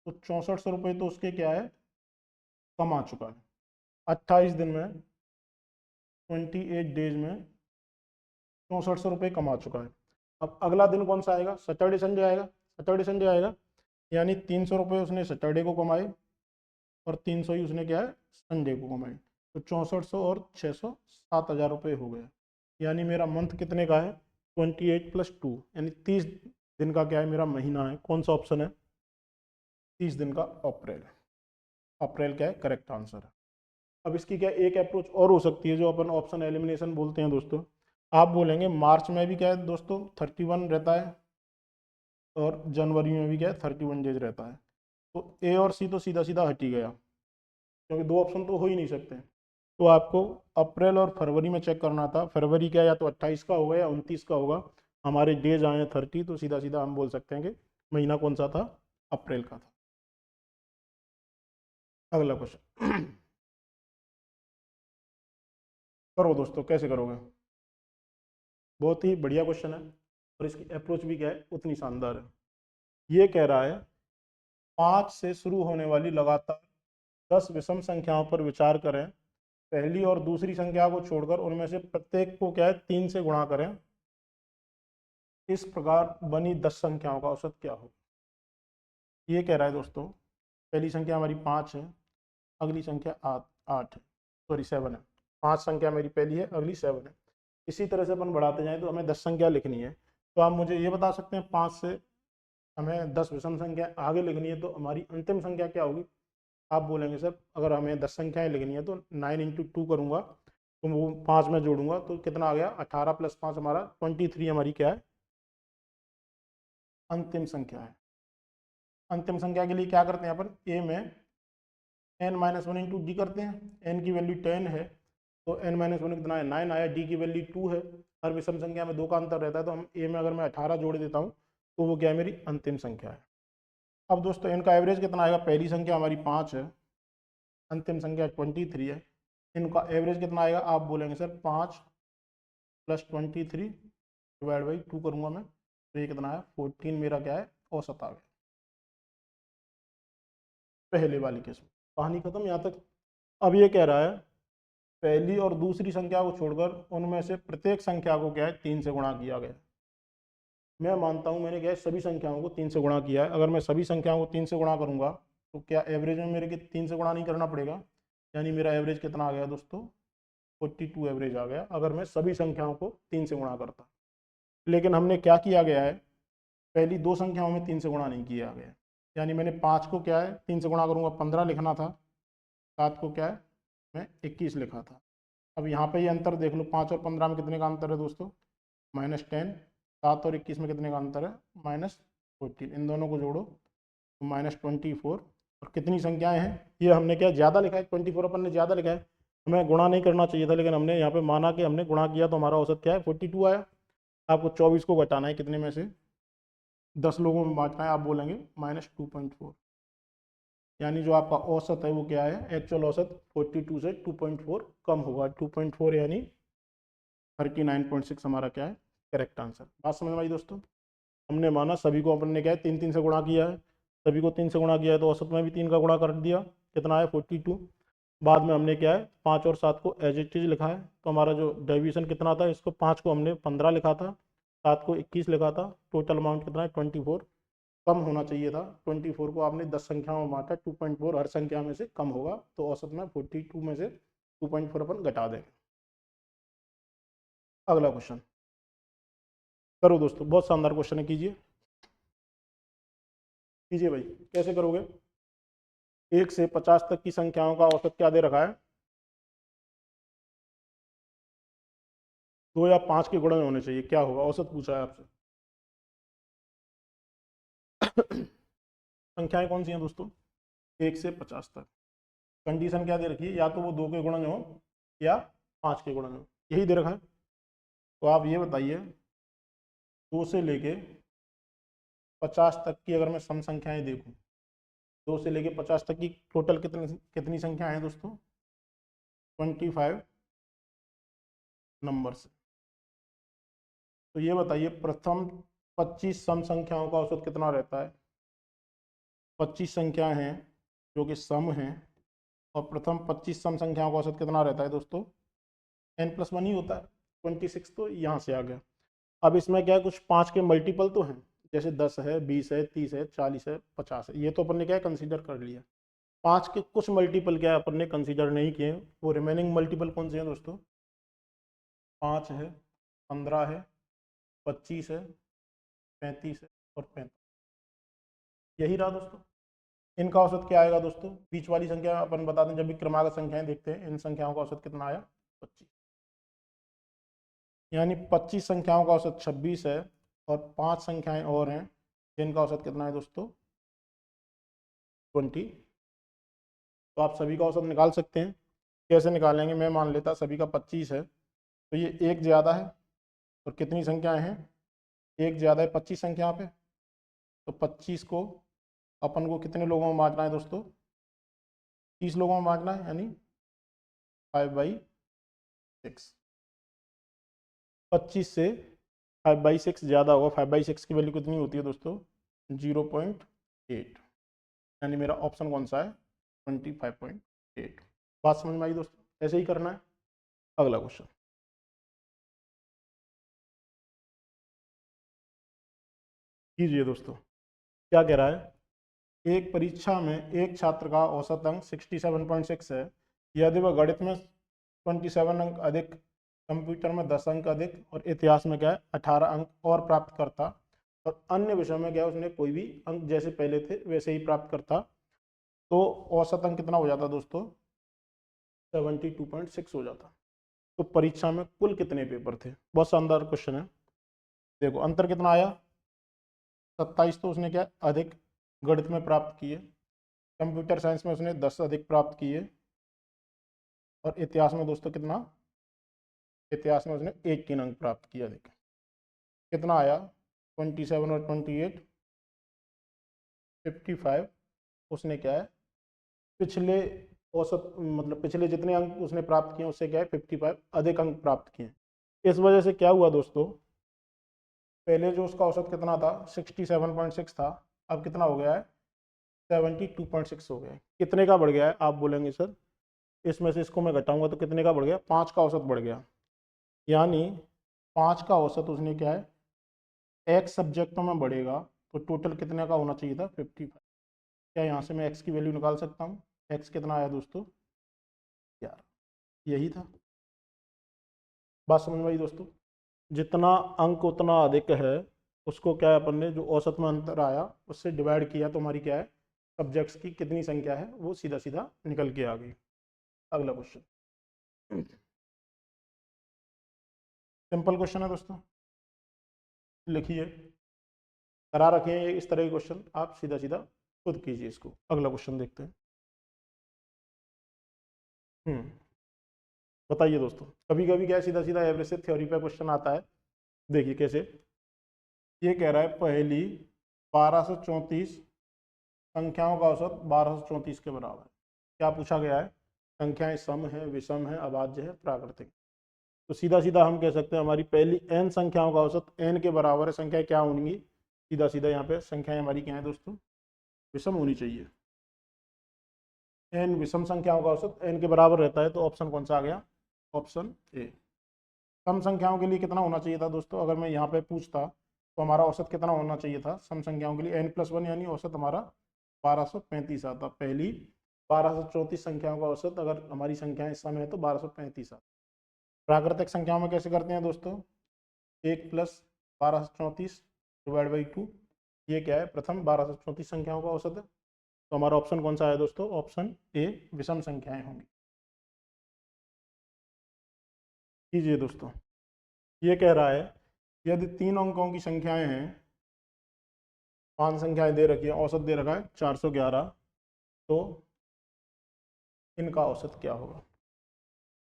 तो 6400 रुपये तो उसके क्या है कमा चुका है 28 दिन में, 28 डेज में 6400 रुपये कमा चुका है। अब अगला दिन कौन सा आएगा, सैटरडे संडे आएगा, सैटरडे संडे आएगा, यानी 300 रुपये उसने सैटरडे को कमाए और 300 ही उसने क्या है संडे को कमाए, तो 6400 और 600 7000 रुपये हो गया। यानी मेरा मंथ कितने का है, 28 + 2, यानी 30 दिन का क्या है मेरा महीना है। कौन सा ऑप्शन है, 30 दिन का अप्रैल। अप्रैल क्या है करेक्ट आंसर है। अब इसकी क्या एक अप्रोच और हो सकती है जो अपन ऑप्शन एलिमिनेशन बोलते हैं दोस्तों। आप बोलेंगे मार्च में भी क्या है दोस्तों 31 रहता है और जनवरी में भी क्या है 31 डेज रहता है, तो ए और सी तो सीधा सीधा हट ही गया, क्योंकि दो ऑप्शन तो हो ही नहीं सकते। तो आपको अप्रैल और फरवरी में चेक करना था, फरवरी क्या या तो 28 का होगा या 29 का होगा, हमारे डेज आए हैं 30, तो सीधा सीधा हम बोल सकते हैं कि महीना कौन सा था, अप्रैल का था। अगला क्वेश्चन करो दोस्तों, कैसे करोगे, बहुत ही बढ़िया क्वेश्चन है और इसकी अप्रोच भी क्या है उतनी शानदार है। ये कह रहा है 5 से शुरू होने वाली लगातार 10 विषम संख्याओं पर विचार करें, पहली और दूसरी संख्या को छोड़कर उनमें से प्रत्येक को क्या है 3 से गुणा करें, इस प्रकार बनी 10 संख्याओं का औसत क्या हो। ये कह रहा है दोस्तों, पहली संख्या हमारी 5 है, अगली संख्या 8 है, सॉरी 7 है, 5 संख्या मेरी पहली है, अगली 7 है। इसी तरह से अपन बढ़ाते जाएं तो हमें 10 संख्या लिखनी है। तो आप मुझे ये बता सकते हैं 5 से हमें 10 विषम संख्या आगे लिखनी है तो हमारी अंतिम संख्या क्या होगी। आप बोलेंगे सर अगर हमें 10 संख्याएं लिखनी है तो 9 × 2 करूँगा, तो वो 5 में जोड़ूंगा तो कितना आ गया 18 + 5 हमारा 23 हमारी क्या है अंतिम संख्या है। अंतिम संख्या के लिए क्या करते हैं अपन, ए में n-1 × d करते हैं, n की वैल्यू 10 है तो n-1 कितना है 9 आया, d की वैल्यू 2 है, हर विषम संख्या में 2 का अंतर रहता है, तो हम a में अगर मैं 18 जोड़ देता हूँ तो वो क्या है मेरी अंतिम संख्या है। अब दोस्तों इनका एवरेज कितना आएगा, पहली संख्या हमारी 5 है, अंतिम संख्या 23 है, इनका एवरेज कितना आएगा, आप बोलेंगे सर 5 + 23 / 2 करूँगा मैं, तो ये कितना है 14 मेरा क्या है औसत आ गया। पहले वाली केस में कहानी खत्म यहाँ तक। अब ये कह रहा है पहली और दूसरी संख्या को छोड़कर उनमें से प्रत्येक संख्या को क्या है 3 से गुणा किया गया। मैं मानता हूँ मैंने क्या है सभी संख्याओं को 3 से गुणा किया है। अगर मैं सभी संख्याओं को 3 से गुणा करूंगा तो क्या एवरेज में मेरे के 3 से गुणा नहीं करना पड़ेगा, यानी मेरा एवरेज कितना आ गया दोस्तों, 42 एवरेज आ गया अगर मैं सभी संख्याओं को 3 से गुणा करता। लेकिन हमने क्या किया गया है, पहली दो संख्याओं में 3 से गुणा नहीं किया गया, यानी मैंने 5 को क्या है 3 से गुणा करूंगा 15 लिखना था, 7 को क्या है मैं 21 लिखा था। अब यहाँ पे ये अंतर देख लो, 5 और 15 में कितने का अंतर है दोस्तों, -10। 7 और 21 में कितने का अंतर है, -14। इन दोनों को जोड़ो तो -24। और कितनी संख्याएं हैं, ये हमने क्या ज़्यादा लिखा है, 24 अपन ने ज़्यादा लिखा है, हमें गुणा नहीं करना चाहिए था, लेकिन हमने यहाँ पे माना कि हमने गुणा किया तो हमारा औसत क्या है 42 आया। आपको 24 को घटाना है कितने में से, 10 लोगों में बांटना है, आप बोलेंगे -2.4, यानी जो आपका औसत है वो क्या है, एक्चुअल औसत 42 से 2.4 कम होगा। 2.4 यानी 39.6 हमारा क्या है करेक्ट आंसर। बात समझ में आई दोस्तों। हमने माना सभी को अपन ने क्या है 3 3 से गुणा किया है, सभी को 3 से गुणा किया है तो औसत में भी 3 का गुणा कर दिया, कितना है 42। बाद में हमने क्या है 5 और 7 को एज इट इज लिखा है, तो हमारा जो डेविएशन कितना था, इसको 5 को हमने 15 लिखा था, 7 को 21 लिखा था, टोटल अमाउंट कितना है 24। कम होना चाहिए था, 24 को आपने 10 संख्याओं में बांटा, 2.4 हर संख्या में से कम होगा, तो औसत में 42 में से 2.4 अपन घटा देंगे। अगला क्वेश्चन करो दोस्तों, बहुत शानदार क्वेश्चन है, कीजिए कीजिए भाई। कैसे करोगे, 1 से 50 तक की संख्याओं का औसत क्या दे रखा है, 2 या 5 के गुणा में होने चाहिए, क्या होगा औसत पूछा है आपसे। संख्याएं कौन सी हैं दोस्तों, 1 से 50 तक, कंडीशन क्या दे रखी है, या तो वो 2 के गुणन हो या 5 के गुणन हो, यही दे रखा है। तो आप ये बताइए 2 से लेके 50 तक की अगर मैं सम संख्याएं देखूं, 2 से लेके 50 तक की टोटल कितनी कितनी संख्या है दोस्तों, 25 नंबर से। तो ये बताइए प्रथम 25 सम संख्याओं का औसत कितना रहता है। 25 संख्याएं हैं जो कि सम हैं, और प्रथम 25 सम संख्याओं का औसत कितना रहता है दोस्तों, n+1 ही होता है। 26 तो यहाँ से आ गया। अब इसमें क्या है, कुछ 5 के मल्टीपल तो हैं, जैसे 10 है, 20 है, 30 है, 40 है, 50 है, ये तो अपन ने क्या है कंसीडर कर लिया। 5 के कुछ मल्टीपल क्या है अपन ने कंसीडर नहीं किए, वो रिमेनिंग मल्टीपल कौन से हैं दोस्तों, 5 है, 15 है, 25 है, 35 है और 35, यही रहा दोस्तों। इनका औसत क्या आएगा दोस्तों, बीच वाली संख्या अपन बता दें, जब भी क्रमागत संख्याएं देखते हैं इन संख्याओं का औसत कितना आया 25, यानी 25 संख्याओं का औसत 26 है, और 5 संख्याएं और हैं जिनका औसत कितना है दोस्तों 20। तो आप सभी का औसत निकाल सकते हैं, कैसे निकालेंगे, मैं मान लेता सभी का 25 है, तो ये एक ज़्यादा है, और कितनी संख्याएं हैं, एक ज़्यादा है 25 संख्या पे, तो 25 को अपन को कितने लोगों में बांटना है दोस्तों, 30 लोगों में बांटना है, यानी 5/6। 25 से 5/6 ज़्यादा होगा, 5/6 की वैल्यू कितनी होती है दोस्तों 0.8, यानी मेरा ऑप्शन कौन सा है 25.8। बात समझ में आई दोस्तों, ऐसे ही करना है। अगला क्वेश्चन कीजिए दोस्तों, क्या कह रहा है, एक परीक्षा में एक छात्र का औसत अंक 67.6 है, यदि वह गणित में 27 अंक अधिक, कंप्यूटर में 10 अंक अधिक और इतिहास में क्या है 18 अंक और प्राप्त करता, और अन्य विषयों में क्या है उसने कोई भी अंक जैसे पहले थे वैसे ही प्राप्त करता, तो औसत अंक कितना हो जाता दोस्तों 72.6 हो जाता। तो परीक्षा में कुल कितने पेपर थे, बहुत शानदार क्वेश्चन है। देखो अंतर कितना आया, 27 तो उसने क्या अधिक गणित में प्राप्त किए, कंप्यूटर साइंस में उसने 10 अधिक प्राप्त किए, और इतिहास में दोस्तों कितना, इतिहास में उसने 18 अंक प्राप्त किया। अधिक कितना आया 27 और 28 55। उसने क्या है पिछले औसत मतलब पिछले जितने अंक उसने प्राप्त किए उससे क्या है 55 अधिक अंक प्राप्त किए। इस वजह से क्या हुआ दोस्तों, पहले जो उसका औसत कितना था 67.6 था, अब कितना हो गया है 72.6 हो गया है। कितने का बढ़ गया है आप बोलेंगे सर, इसमें से इसको मैं घटाऊंगा तो कितने का बढ़ गया, 5 का औसत बढ़ गया, यानी 5 का औसत उसने क्या है एक्स सब्जेक्टों में बढ़ेगा तो टोटल कितने का होना चाहिए था 55। क्या यहाँ से मैं एक्स की वैल्यू निकाल सकता हूँ? एक्स कितना आया दोस्तों? 11। यही था। बात समझ में आई दोस्तों? जितना अंक उतना अधिक है उसको क्या है, अपन ने जो औसत में अंतर आया उससे डिवाइड किया तो हमारी क्या है, सब्जेक्ट्स की कितनी संख्या है वो सीधा सीधा निकल के आ गई। अगला क्वेश्चन, सिंपल क्वेश्चन है दोस्तों, लिखिए, करा रखे हैं इस तरह के क्वेश्चन, आप सीधा सीधा खुद कीजिए इसको। अगला क्वेश्चन देखते हैं। बताइए दोस्तों, कभी कभी क्या सीधा सीधा एवरेज से थ्योरी पे क्वेश्चन आता है। देखिए कैसे, ये कह रहा है पहली 1234 संख्याओं का औसत 1234 के बराबर है। क्या पूछा गया है? संख्याएं सम है, विषम है, अभाज्य है, प्राकृतिक। तो सीधा सीधा हम कह सकते हैं हमारी पहली n संख्याओं का औसत n के बराबर है। संख्याएं क्या होंगी? सीधा सीधा यहाँ पे संख्याएं हमारी क्या है दोस्तों? विषम होनी चाहिए। n विषम संख्याओं का औसत n के बराबर रहता है, तो ऑप्शन कौन सा आ गया? Option A. सम संख्याओं के लिए कितना होना चाहिए था दोस्तों? अगर मैं यहाँ पे पूछता तो हमारा औसत कितना होना चाहिए था सम संख्याओं के लिए? n+1, यानी औसत हमारा 1235 आता। पहली 1234 संख्याओं का औसत अगर हमारी संख्याएं सम है तो 1235 आता। प्राकृतिक संख्याओं में कैसे करते हैं दोस्तों? 1+1234/2। ये क्या है? प्रथम 1234 संख्याओं का औसत है। तो हमारा ऑप्शन कौन सा है दोस्तों? ऑप्शन ए, विषम संख्याएं होंगी। कीजिए दोस्तों, ये कह रहा है यदि 3 अंकों की संख्याएं हैं, 5 संख्याएं दे रखी है, औसत दे रखा है 411, तो इनका औसत क्या होगा?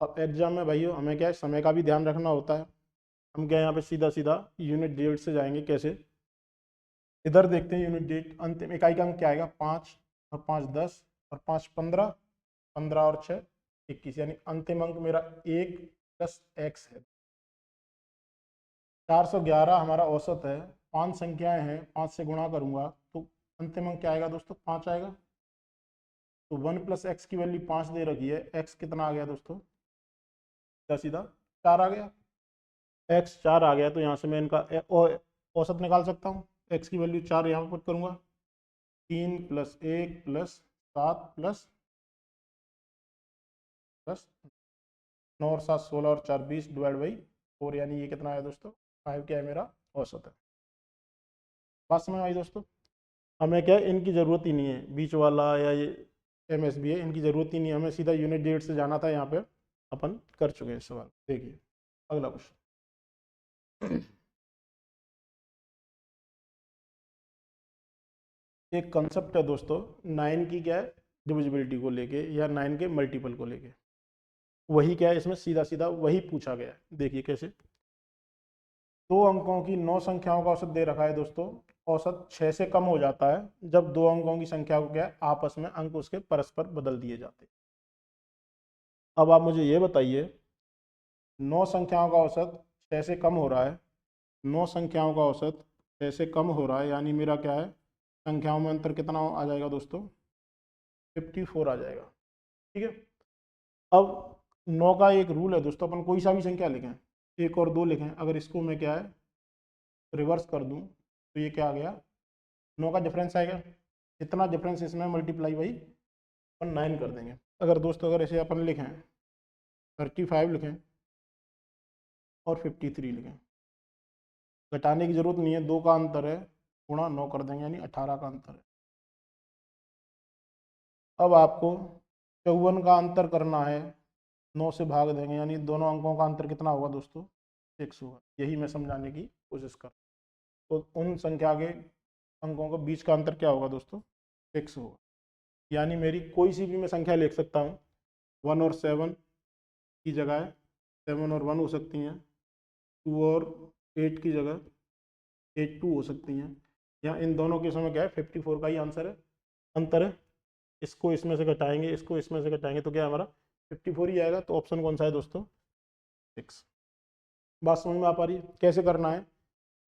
अब एग्जाम में भाइयों हमें क्या है, समय का भी ध्यान रखना होता है। हम क्या यहाँ पे सीधा सीधा यूनिट डेट से जाएंगे। कैसे? इधर देखते हैं यूनिट डेट, अंतिम इकाई का अंक क्या आएगा? 5 और 5 10 और 5 15, 15 और 6 21, यानी अंतिम अंक मेरा 1 + x है। 411 हमारा औसत है, 5 संख्याएं हैं, 5 से गुणा करूंगा तो अंतिम अंक क्या आएगा दोस्तों? 5 आएगा। तो 1 + x की वैल्यू 5 दे रखी है, x कितना आ गया दोस्तों? सीधा सीधा 4 आ गया। x 4 आ गया तो यहाँ से मैं इनका औसत निकाल सकता हूँ। x की वैल्यू 4 यहाँ पर पुट करूंगा, 3 + 1 + 7 + 9 और 7 16 और 4 20/4, यानी ये कितना आया दोस्तों? 5 क्या है मेरा औसत है। बात समझ में आई दोस्तों? हमें क्या है, इनकी ज़रूरत ही नहीं है, बीच वाला या ये MSB है, इनकी ज़रूरत ही नहीं है, हमें सीधा यूनिट डेट से जाना था। यहाँ पे अपन कर चुके हैं सवाल। देखिए अगला क्वेश्चन, एक कंसेप्ट है दोस्तों 9 की क्या है, डिविजिबिलिटी को लेके या 9 के मल्टीपल को लेके। वही क्या है, इसमें सीधा सीधा वही पूछा गया है। देखिए कैसे, 2 अंकों की 9 संख्याओं का औसत दे रखा है दोस्तों। औसत 6 से कम हो जाता है जब 2 अंकों की संख्या को क्या है, आपस में अंक उसके परस्पर बदल दिए जाते हैं। अब आप मुझे ये बताइए, 9 संख्याओं का औसत 6 से कम हो रहा है, 9 संख्याओं का औसत 6 से कम हो रहा है, यानी मेरा क्या है, संख्याओं में अंतर कितना आ जाएगा दोस्तों? 54 आ जाएगा। ठीक है। अब 9 का एक रूल है दोस्तों, अपन कोई सा भी संख्या लिखें, 1 और 2 लिखें, अगर इसको मैं क्या है रिवर्स कर दूं तो ये क्या आ गया? 9 का डिफरेंस आएगा। इतना डिफरेंस इसमें मल्टीप्लाई बाई अपन 9 कर देंगे। अगर दोस्तों अगर इसे अपन लिखें 35 लिखें और 53 लिखें, घटाने की जरूरत नहीं है, 2 का अंतर है, गुणा 9 कर देंगे, यानी 18 का अंतर है। अब आपको 54 का अंतर करना है, 9 से भाग देंगे, यानी दोनों अंकों का अंतर कितना होगा दोस्तों? 6 होगा। यही मैं समझाने की कोशिश कर, तो उन संख्या के अंकों के बीच का अंतर क्या होगा दोस्तों? 6 होगा। यानी मेरी कोई सी भी मैं संख्या लिख सकता हूँ, 1 और 7 की जगह 7 और 1 हो सकती हैं, 2 और 8 की जगह 8 2 हो सकती हैं, या इन दोनों के समय क्या है, 54 का ही आंसर है, अंतर है। इसको इसमें से घटाएंगे, इसको इसमें से घटाएंगे तो क्या हमारा 54 ही आएगा। तो ऑप्शन कौन सा है दोस्तों? 6। बात समझ में आ पा रही है? कैसे करना है?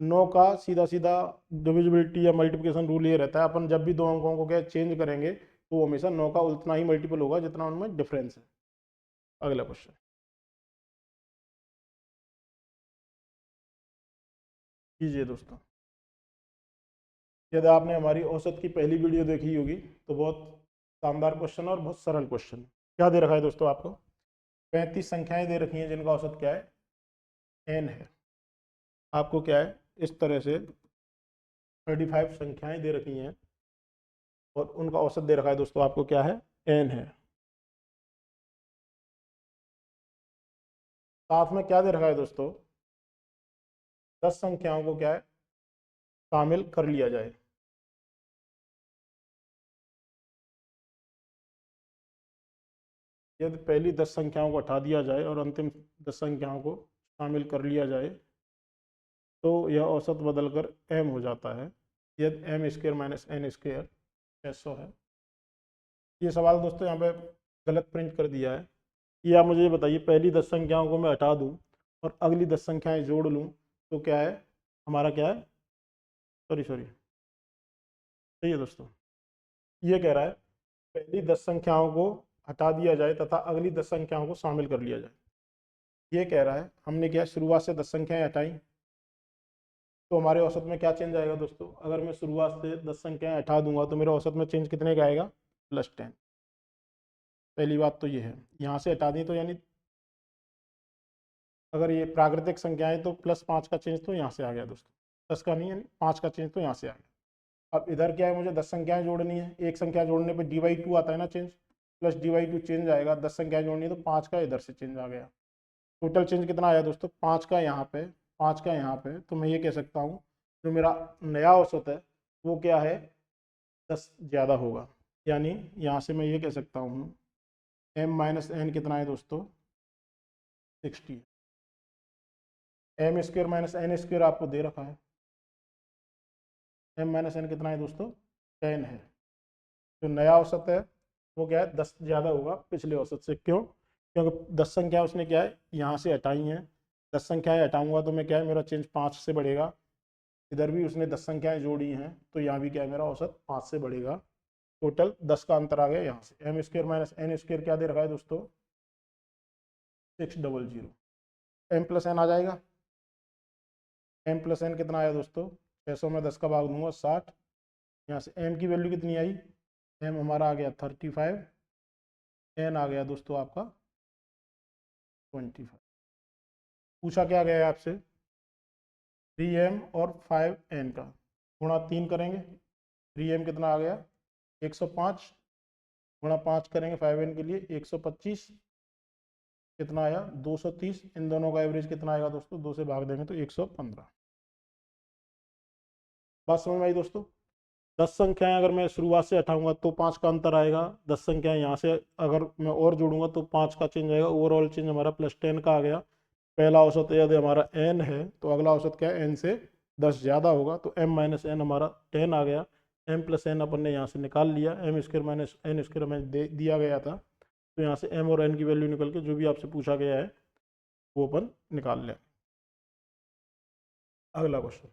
9 का सीधा सीधा डिविजिबिलिटी या मल्टीप्लिकेशन रूल ये रहता है, अपन जब भी दो अंकों को क्या चेंज करेंगे तो वो हमेशा 9 का उतना ही मल्टीपल होगा जितना उनमें डिफरेंस है। अगला क्वेश्चन, कीजिए दोस्तों। यदि आपने हमारी औसत की पहली वीडियो देखी होगी तो बहुत शानदार क्वेश्चन और बहुत सरल क्वेश्चन। क्या दे रखा है दोस्तों आपको? 35 संख्याएं दे रखी हैं जिनका औसत क्या है? n है। आपको क्या है, इस तरह से 35 संख्याएं दे रखी हैं और उनका औसत दे रखा है दोस्तों, आपको क्या है? n है। साथ में क्या दे रखा है दोस्तों? 10 संख्याओं को क्या है, शामिल कर लिया जाए। यदि पहली 10 संख्याओं को हटा दिया जाए और अंतिम 10 संख्याओं को शामिल कर लिया जाए तो यह औसत बदलकर m हो जाता है। यदि m square minus n square 600 है। ये सवाल दोस्तों यहाँ पे गलत प्रिंट कर दिया है। ये आप मुझे बताइए, पहली 10 संख्याओं को मैं हटा दूँ और अगली 10 संख्याएं जोड़ लूँ तो क्या है हमारा? क्या है, सॉरी सॉरी, सही है दोस्तों। ये कह रहा है पहली 10 संख्याओं को हटा दिया जाए तथा अगली 10 संख्याओं को शामिल कर लिया जाए। ये कह रहा है हमने क्या शुरुआत से 10 संख्याएं हटाई तो हमारे औसत में क्या चेंज आएगा दोस्तों? अगर मैं शुरुआत से 10 संख्याएं हटा दूंगा तो मेरे औसत में चेंज कितने का आएगा? +10। पहली बात तो ये है। यहाँ से हटा दी तो यानी अगर ये प्राकृतिक संख्याएं तो +5 का चेंज तो यहाँ से आ गया दोस्तों, 10 का नहीं, यानी 5 का चेंज तो यहाँ से आ गया। अब इधर क्या है, मुझे 10 संख्याएं जोड़नी है। एक संख्या जोड़ने पर d/2 आता है ना चेंज, +d/2 चेंज आएगा। 10 संख्याएं जोड़नी है तो 5 का इधर से चेंज आ गया। टोटल चेंज कितना आया दोस्तों? 5 का यहाँ पे, 5 का यहाँ पे। तो मैं ये कह सकता हूँ जो मेरा नया औसत है वो क्या है? 10 ज़्यादा होगा। यानी यहाँ से मैं ये कह सकता हूँ m-n कितना है दोस्तों? 60। m² - n² आपको दे रखा है। m-n कितना है दोस्तों? 10 है। जो नया औसत है वो क्या है? 10 ज़्यादा होगा पिछले औसत से। क्यों? क्योंकि 10 संख्या उसने क्या है यहाँ से हटाई हैं। 10 संख्याएं हटाऊंगा तो मैं क्या है, मेरा चेंज 5 से बढ़ेगा। इधर भी उसने 10 संख्याएं जोड़ी हैं तो यहाँ भी क्या है, मेरा औसत 5 से बढ़ेगा। टोटल 10 का अंतर आ गया यहाँ से। m² - n² क्या दे रखा है दोस्तों? 600। m+n आ जाएगा। m+n कितना आया दोस्तों? 600 में 10 का भाग दूंगा 60। यहाँ से m की वैल्यू कितनी आई? m हमारा आ गया 35, n आ गया दोस्तों आपका 25। पूछा क्या गया है आपसे? 3m और 5n का गुणा 3 करेंगे। 3m कितना आ गया? 105, गुणा 5 करेंगे 5n के लिए 125, कितना आया? 230। इन दोनों का एवरेज कितना आएगा दोस्तों? 2 से भाग देंगे तो 115। बात समझ में आई दोस्तों? 10 संख्याएं अगर मैं शुरुआत से हटाऊंगा तो 5 का अंतर आएगा। 10 संख्याएं यहाँ से अगर मैं और जोड़ूंगा तो 5 का चेंज आएगा। ओवरऑल चेंज हमारा +10 का आ गया। पहला औसत यदि हमारा n है तो अगला औसत क्या है? n से 10 ज़्यादा होगा तो m-n हमारा 10 आ गया। m+n अपन ने यहाँ से निकाल लिया। m² - n² हमें दिया गया था तो यहाँ से m और n की वैल्यू निकल के जो भी आपसे पूछा गया है वो अपन निकाल लें। अगला क्वेश्चन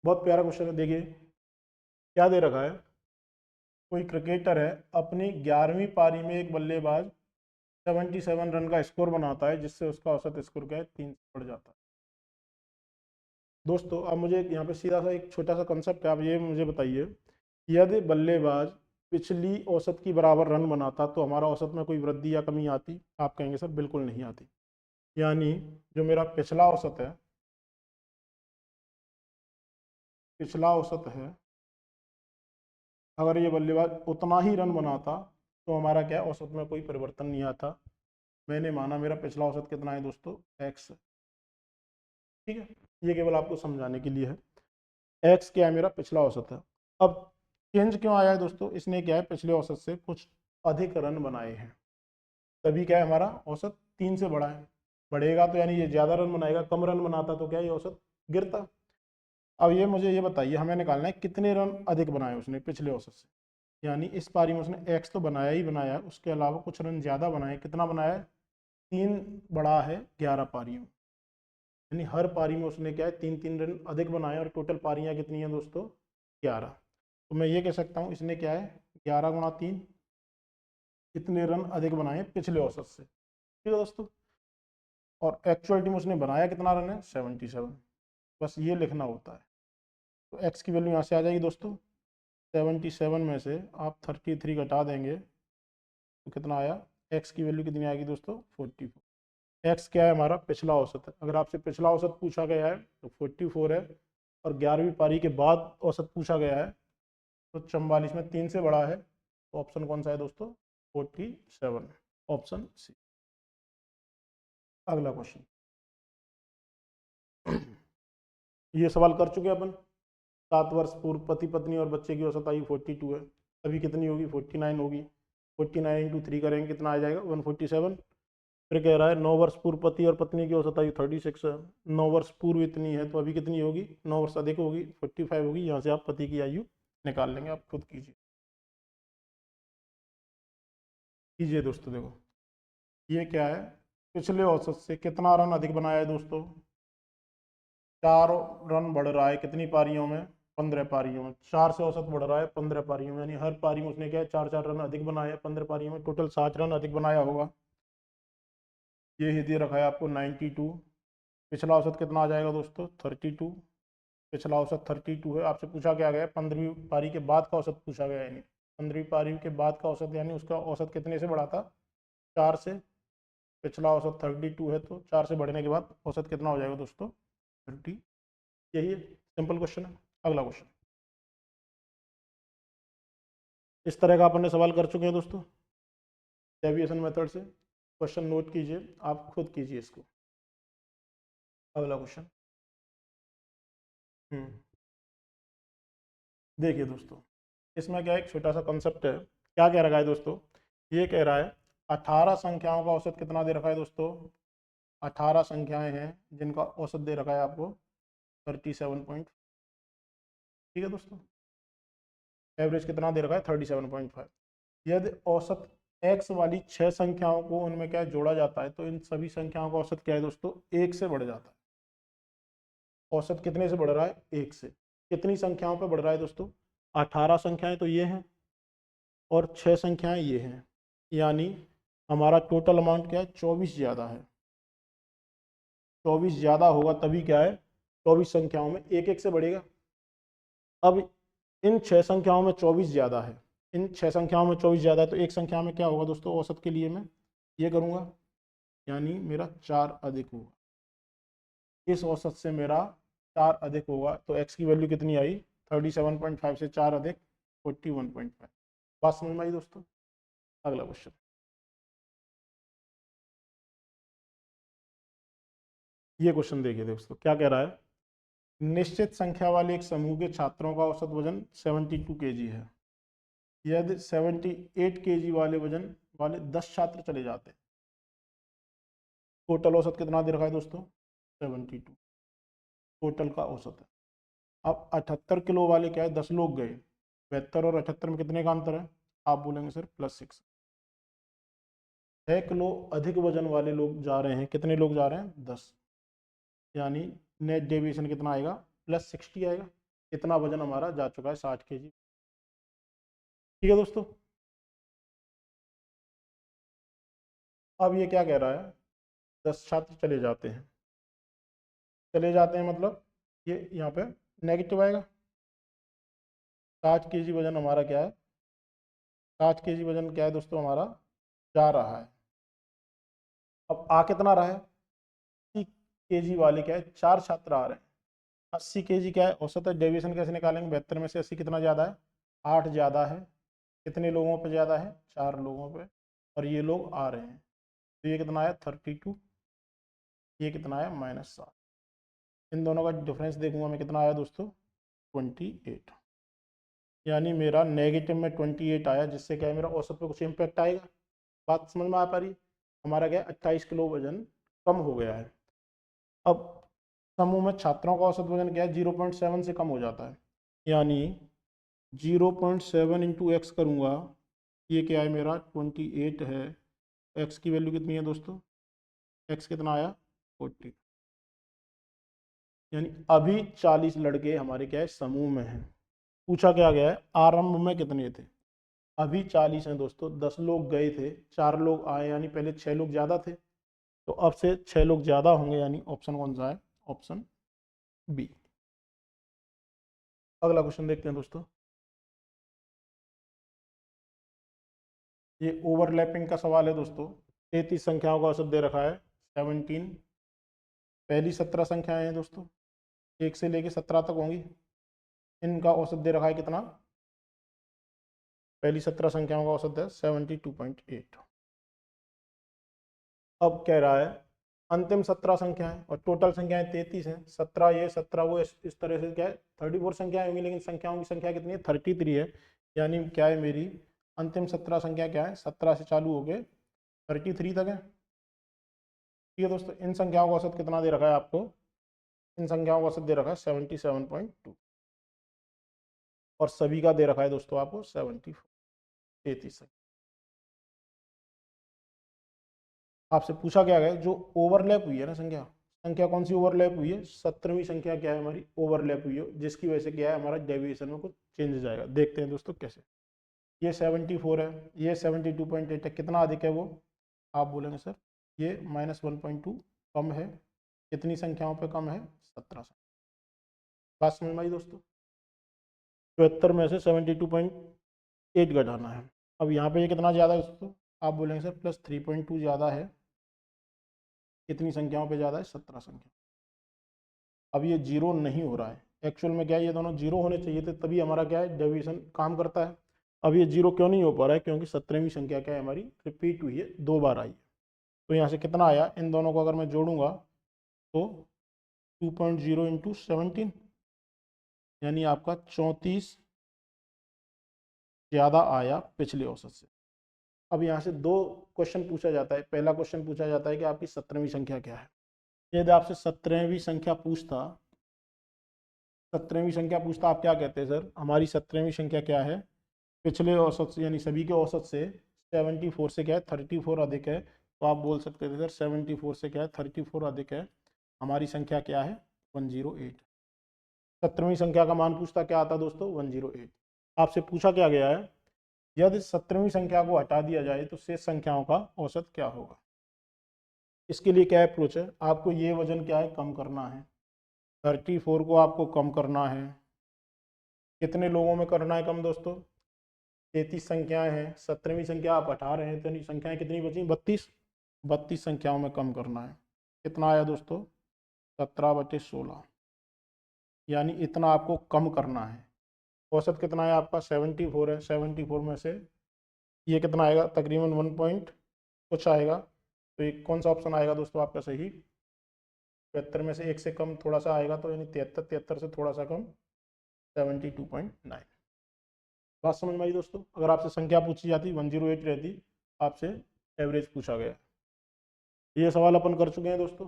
बहुत प्यारा क्वेश्चन है। देखिए क्या दे रखा है। कोई क्रिकेटर है, अपनी 11वीं पारी में एक बल्लेबाज 77 रन का स्कोर बनाता है जिससे उसका औसत स्कोर क्या है? 3 से बढ़ जाता है। दोस्तों अब मुझे यहाँ पे सीधा सा एक छोटा सा कंसेप्ट है, आप ये मुझे बताइए, यदि बल्लेबाज पिछली औसत की बराबर रन बनाता तो हमारा औसत में कोई वृद्धि या कमी आती? आप कहेंगे सर बिल्कुल नहीं आती। यानी जो मेरा पिछला औसत है, पिछला औसत है, अगर ये बल्लेबाज उतना ही रन बनाता तो हमारा क्या है? औसत में कोई परिवर्तन नहीं आता। मैंने माना मेरा पिछला औसत कितना है दोस्तों? x। ठीक है, ये केवल आपको समझाने के लिए है। x क्या है? मेरा पिछला औसत है। अब चेंज क्यों आया है दोस्तों? इसने क्या है, पिछले औसत से कुछ अधिक रन बनाए हैं तभी क्या है, हमारा औसत 3 से बढ़ा है। बढ़ेगा तो यानी ये ज़्यादा रन बनाएगा, कम रन बनाता तो क्या ये औसत गिरता। अब ये मुझे ये बताइए, हमें निकालना है कितने रन अधिक बनाए उसने पिछले औसत से। यानी इस पारी में उसने x तो बनाया ही बनाया, उसके अलावा कुछ रन ज़्यादा बनाए। कितना बनाया है? 3 बढ़ा है 11 पारियों। यानी हर पारी में उसने क्या है, 3-3 रन अधिक बनाए और टोटल पारियां कितनी हैं दोस्तों? 11। तो मैं ये कह सकता हूँ इसने क्या है, 11 × 3 इतने रन अधिक बनाए पिछले औसत से। ठीक है दोस्तों। और एक्चुअल टीम उसने बनाया कितना रन है? 77। बस ये लिखना होता है। तो एक्स की वैल्यू यहाँ से आ जाएगी दोस्तों, 77 में से आप 33 घटा देंगे तो कितना आया, एक्स की वैल्यू कितनी आएगी दोस्तों, 44। एक्स क्या है हमारा, पिछला औसत है। अगर आपसे पिछला औसत पूछा गया है तो 44 है, और 11वीं पारी के बाद औसत पूछा गया है तो 44 में 3 से बड़ा है, तो ऑप्शन कौन सा है दोस्तों, 47, ऑप्शन सी। अगला क्वेश्चन, ये सवाल कर चुके हैं अपन। 7 वर्ष पूर्व पति पत्नी और बच्चे की औसत आयु 42 है, अभी कितनी होगी, 49 होगी। 49 इंटू 3 करेंगे कितना आ जाएगा, 147। फिर कह रहा है 9 वर्ष पूर्व पति और पत्नी की औसत आयु 36 है, 9 वर्ष पूर्व इतनी है तो अभी कितनी होगी, 9 वर्ष अधिक होगी, 45 होगी। यहाँ से आप पति की आयु निकाल लेंगे, आप खुद कीजिए। कीजिए दोस्तों, देखो ये क्या है, पिछले औसत से कितना रन अधिक बनाया है दोस्तों, 4 रन बढ़ रहा है कितनी पारियों में, 15 पारियों में। 4 से औसत बढ़ रहा है 15 पारियों में, यानी हर पारी में उसने क्या है, 4 4 रन अधिक बनाए हैं। 15 पारियों में टोटल 60 रन अधिक बनाया होगा। ये ही दे रखा है आपको 92। पिछला औसत कितना आ जाएगा दोस्तों, 32। पिछला औसत 32 है। आपसे पूछा क्या गया है, 15वीं पारी के बाद का औसत पूछा गया है, यानी 15वीं पारी के बाद का औसत, यानी उसका औसत कितने से बढ़ा था, 4 से। पिछला औसत 32 है तो 4 से बढ़ने के बाद औसत कितना हो जाएगा दोस्तों, 30। यही है, सिंपल क्वेश्चन है। अगला क्वेश्चन, इस तरह का अपन ने सवाल कर चुके हैं दोस्तों डेविएशन मेथड से। क्वेश्चन नोट कीजिए, आप खुद कीजिए इसको। अगला क्वेश्चन, देखिए दोस्तों, इसमें क्या एक छोटा सा कंसेप्ट है। क्या कह रखा है दोस्तों, ये कह रहा है 18 संख्याओं का औसत कितना दे रखा है दोस्तों, 18 संख्याएं हैं जिनका औसत दे रखा है आपको 37 ठीक है दोस्तों। एवरेज कितना दे रखा है, 37.5। यदि औसत x वाली 6 संख्याओं को उनमें क्या है, जोड़ा जाता है तो इन सभी संख्याओं का औसत क्या है दोस्तों, 1 से बढ़ जाता है। औसत कितने से बढ़ रहा है, 1 से। कितनी संख्याओं पे बढ़ रहा है दोस्तों, 18 संख्याएं तो ये हैं और 6 संख्याएं ये हैं, यानी हमारा टोटल अमाउंट क्या है, 24 ज़्यादा है। 24 ज़्यादा होगा तभी क्या है, 24 संख्याओं में एक एक से बढ़ेगा। अब इन 6 संख्याओं में 24 ज़्यादा है, इन 6 संख्याओं में 24 ज़्यादा है, तो एक संख्या में क्या होगा दोस्तों, औसत के लिए मैं ये करूँगा, यानी मेरा 4 अधिक होगा। इस औसत से मेरा 4 अधिक होगा, तो x की वैल्यू कितनी आई, 37.5 से 4 अधिक 41.5। बात समझ में आई दोस्तों। अगला क्वेश्चन, ये क्वेश्चन देखिए दोस्तों, क्या कह रहा है, निश्चित संख्या वाले एक समूह के छात्रों का औसत वजन 72 kg है। यदि 78 kg वाले वजन वाले 10 छात्र चले जाते हैं, टोटल औसत कितना दे रखा है दोस्तों, 72 टोटल का औसत है। अब 78 किलो वाले क्या है, 10 लोग गए, 72 और 78 में कितने का अंतर है, आप बोलेंगे सर +6। 6 किलो अधिक वजन वाले लोग जा रहे हैं, कितने लोग जा रहे हैं, 10, यानी नेट डेविएशन कितना आएगा, +60 आएगा। इतना वजन हमारा जा चुका है 60 kg। ठीक है दोस्तों। अब ये क्या कह रहा है, 10 छात्र चले जाते हैं, चले जाते हैं मतलब ये यहाँ पे नेगेटिव आएगा। 60 kg वजन हमारा क्या है, 60 kg वजन क्या है दोस्तों हमारा, जा रहा है। अब आ कितना रहा है, 80 kg वाले क्या है, 4 छात्र आ रहे हैं। 80 kg क्या है औसत है, डेविएशन कैसे निकालेंगे, 72 में से 80 कितना ज़्यादा है, 8 ज़्यादा है। कितने लोगों पे ज़्यादा है, 4 लोगों पे, और ये लोग आ रहे हैं, तो ये कितना आया 32, ये कितना आया -7। इन दोनों का डिफरेंस देखूंगा मैं, कितना आया दोस्तों, 28। यानी मेरा नेगेटिव में 28 आया, जिससे क्या है मेरा औसत पे कुछ इम्पैक्ट आएगा। बात समझ में आ पा रही है। हमारा क्या है 28 किलो वजन कम हो गया है। अब समूह में छात्रों का औसत वजन क्या है, 0.7 से कम हो जाता है, यानी 0.7 इंटू एक्स करूँगा, ये क्या है मेरा 28 है। एक्स की वैल्यू कितनी है दोस्तों, एक्स कितना आया 40, यानी अभी 40 लड़के हमारे क्या है समूह में हैं। पूछा क्या गया है, आरंभ में कितने थे, अभी 40 हैं दोस्तों। 10 लोग गए थे, 4 लोग आए, यानी पहले 6 लोग ज़्यादा थे, तो अब से 6 लोग ज़्यादा होंगे, यानी ऑप्शन कौन सा है, ऑप्शन बी। अगला क्वेश्चन देखते हैं दोस्तों। ये ओवरलैपिंग का सवाल है दोस्तों। 33 संख्याओं का औसत दे रखा है 17। पहली 17 संख्याएं हैं दोस्तों, 1 से लेके 17 तक होंगी। इनका औसत दे रखा है कितना? पहली 17 संख्याओं का औसत है 72.8। अब कह रहा है अंतिम 17 संख्याएं, और टोटल संख्याएं 33 हैं। 17 ये 17 वो, इस तरह से क्या है 34 संख्याएं होंगी, लेकिन संख्याओं की संख्या कितनी है? 33 है। यानी क्या है, मेरी अंतिम 17 संख्या क्या है? 17 से चालू हो गए 33 तक है। ठीक है दोस्तों, इन संख्याओं का औसत कितना दे रखा है आपको? इन संख्याओं का औसत दे रखा है 77.2, और सभी का दे रखा है दोस्तों आपको 74। 33। आपसे पूछा क्या गया, जो ओवरलैप हुई है ना संख्या, संख्या कौन सी ओवरलैप हुई है? 17वीं संख्या क्या है हमारी? ओवरलैप हुई है, जिसकी वजह से क्या है, हमारा डेविएशन में कुछ चेंजेस आएगा। देखते हैं दोस्तों कैसे। ये 74 है, ये 72.8 है, कितना अधिक है वो? आप बोलेंगे सर ये -1.2 कम है। कितनी संख्याओं पे कम है? 17 संख्या। बात समझ में आई दोस्तों? 74 में से 72.8 घटाना है। अब यहाँ पे ये कितना ज़्यादा है दोस्तों? आप बोलेंगे सर +3.2 ज़्यादा है। कितनी संख्याओं पे ज़्यादा है? 17 संख्या। अब ये जीरो नहीं हो रहा है, एक्चुअल में क्या है, ये दोनों जीरो होने चाहिए थे, तभी हमारा क्या है, डेविएशन काम करता है। अब ये जीरो क्यों नहीं हो पा रहा है? क्योंकि 17वीं संख्या क्या है हमारी? रिपीट हुई है, 2 बार आई है। तो यहाँ से कितना आया? इन दोनों को अगर मैं जोड़ूंगा तो 2.0 इंटू 17, यानी आपका 34 ज़्यादा आया पिछले औसत से। अब यहाँ से 2 क्वेश्चन पूछा जाता है। पहला क्वेश्चन पूछा जाता है कि आपकी 17वीं संख्या क्या है। यदि आपसे 17वीं संख्या पूछता, 17वीं संख्या पूछता, आप क्या कहते हैं सर? हमारी 17वीं संख्या क्या है? पिछले औसत से, यानी सभी के औसत से 74 से क्या है, 34 अधिक है। तो आप बोल सकते थे सर 74 से क्या है, 34 अधिक है। हमारी संख्या क्या है? 108। 17वीं संख्या का मान पूछता, क्या आता दोस्तों? 108। आपसे पूछा क्या गया है, यदि 17वीं संख्या को हटा दिया जाए तो शेष संख्याओं का औसत क्या होगा। इसके लिए क्या अप्रोच है, आपको ये वजन क्या है, कम करना है। 34 को आपको कम करना है। कितने लोगों में करना है कम दोस्तों? 33 संख्याएं हैं, 17वीं संख्या आप हटा रहे हैं, तो संख्याएं कितनी बची? 32। 32 संख्याओं में कम करना है। कितना आया दोस्तों? 17/16, यानी इतना आपको कम करना है। औसत कितना है आपका? 74 है। 74 में से ये कितना आएगा? तकरीबन 1 पॉइंट कुछ आएगा। तो ये कौन सा ऑप्शन आएगा दोस्तों आपका सही? 72 में से 1 से कम थोड़ा सा आएगा, तो यानी 73। 73 से थोड़ा सा कम 72.9। बात समझ में आई दोस्तों? अगर आपसे संख्या पूछी जाती 108 रहती, आपसे एवरेज पूछा गया। ये सवाल अपन कर चुके हैं दोस्तों,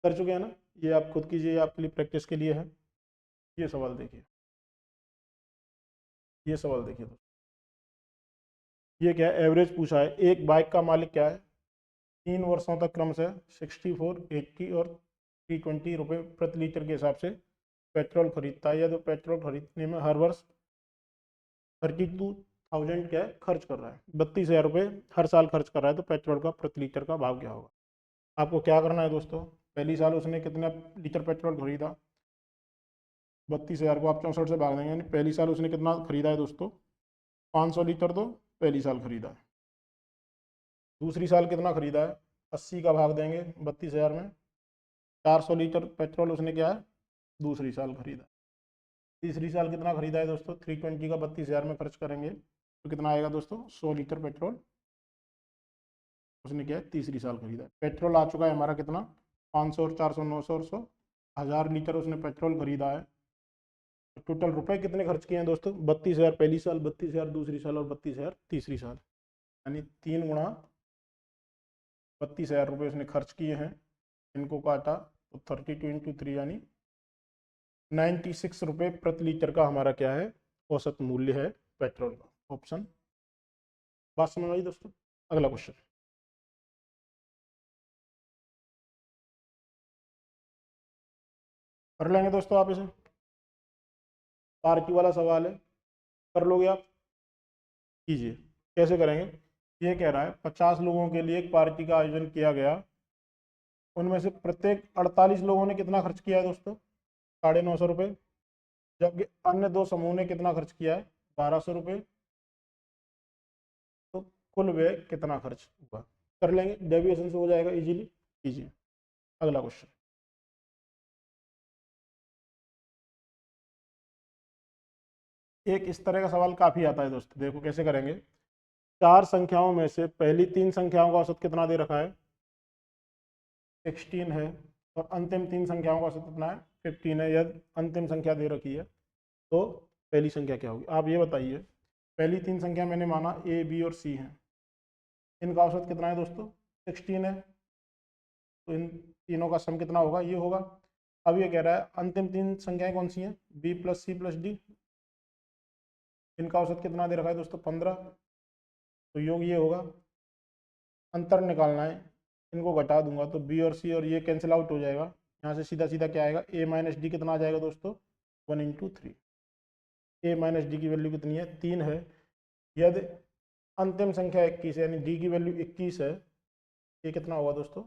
कर चुके हैं ना? ये आप खुद कीजिए, आपके लिए प्रैक्टिस के लिए है। ये सवाल देखिए, ये सवाल देखिए दोस्तों। ये क्या है, एवरेज पूछा है। एक बाइक का मालिक क्या है, 3 वर्षों तक क्रम से 64, 80 और 320 रुपये प्रति लीटर के हिसाब से पेट्रोल खरीदता है, या तो पेट्रोल खरीदने में हर वर्ष 32,000 क्या है खर्च कर रहा है, 32,000 रुपये हर साल खर्च कर रहा है, तो पेट्रोल का प्रति लीटर का भाव क्या होगा? आपको क्या करना है दोस्तों, पहली साल उसने कितना लीटर पेट्रोल खरीदा, 32,000 को आप 64 से भाग देंगे, यानी पहली साल उसने कितना खरीदा है दोस्तों? 500 लीटर तो पहली साल खरीदा है। दूसरी साल कितना खरीदा है? 80 का भाग देंगे 32,000 में, 400 लीटर पेट्रोल उसने क्या है दूसरी साल खरीदा। तीसरी साल कितना खरीदा है दोस्तों? 320 का 32,000 में खर्च करेंगे तो कितना आएगा दोस्तों? 100 लीटर पेट्रोल उसने क्या है तीसरी साल खरीदा है। पेट्रोल आ चुका है हमारा कितना? 500 और 400 900 और 100, 1000 लीटर उसने पेट्रोल खरीदा है। तो टोटल रुपए कितने खर्च किए हैं दोस्तों? 32,000 पहली साल, 32,000 दूसरी साल और 32,000 तीसरी साल, यानी 3 गुणा 32,000 रुपये उसने खर्च किए हैं। इनको काटा तो 32 × 3 यानी 96 रुपये प्रति लीटर का हमारा क्या है औसत मूल्य है पेट्रोल का। ऑप्शन। बात समझ आई दोस्तों? अगला क्वेश्चन कर लेंगे दोस्तों आप इसे, पार्टी वाला सवाल है, कर लोगे आप? कीजिए। कैसे करेंगे, ये कह रहा है 50 लोगों के लिए एक पार्टी का आयोजन किया गया, उनमें से प्रत्येक 48 लोगों ने कितना खर्च किया है दोस्तों? 950 रुपये। जबकि अन्य दो समूह ने कितना खर्च किया है, 1200 रुपये, तो कुल व्यय कितना खर्च हुआ, कर लेंगे, डेविएशन से हो जाएगा इजीली। कीजिए अगला क्वेश्चन। एक इस तरह का सवाल काफी आता है दोस्तों, देखो कैसे करेंगे। चार संख्याओं में से पहली तीन संख्याओं का औसत कितना दे रखा है, 16 है, और अंतिम तीन संख्याओं का औसत कितना है, 15 है। यदि अंतिम संख्या दे रखी है तो पहली संख्या क्या होगी, आप ये बताइए। पहली तीन संख्या मैंने माना ए बी और सी है, इनका औसत कितना है दोस्तों, 16 है, तो इन तीनों का सम कितना होगा, ये होगा। अब ये कह रहा है अंतिम तीन संख्याएं कौन सी हैं, B plus C plus D, इनका औसत कितना दे रखा है दोस्तों, 15, तो योग ये होगा। अंतर निकालना है, इनको घटा दूंगा तो बी और सी और ये कैंसिल आउट हो जाएगा, यहाँ से सीधा सीधा क्या आएगा, ए माइनस डी कितना आ जाएगा दोस्तों, 1 × 3। ए माइनस डी की वैल्यू कितनी है, 3 है। यदि अंतिम संख्या 21 है, यानी डी की वैल्यू 21 है, ये कितना होगा दोस्तों,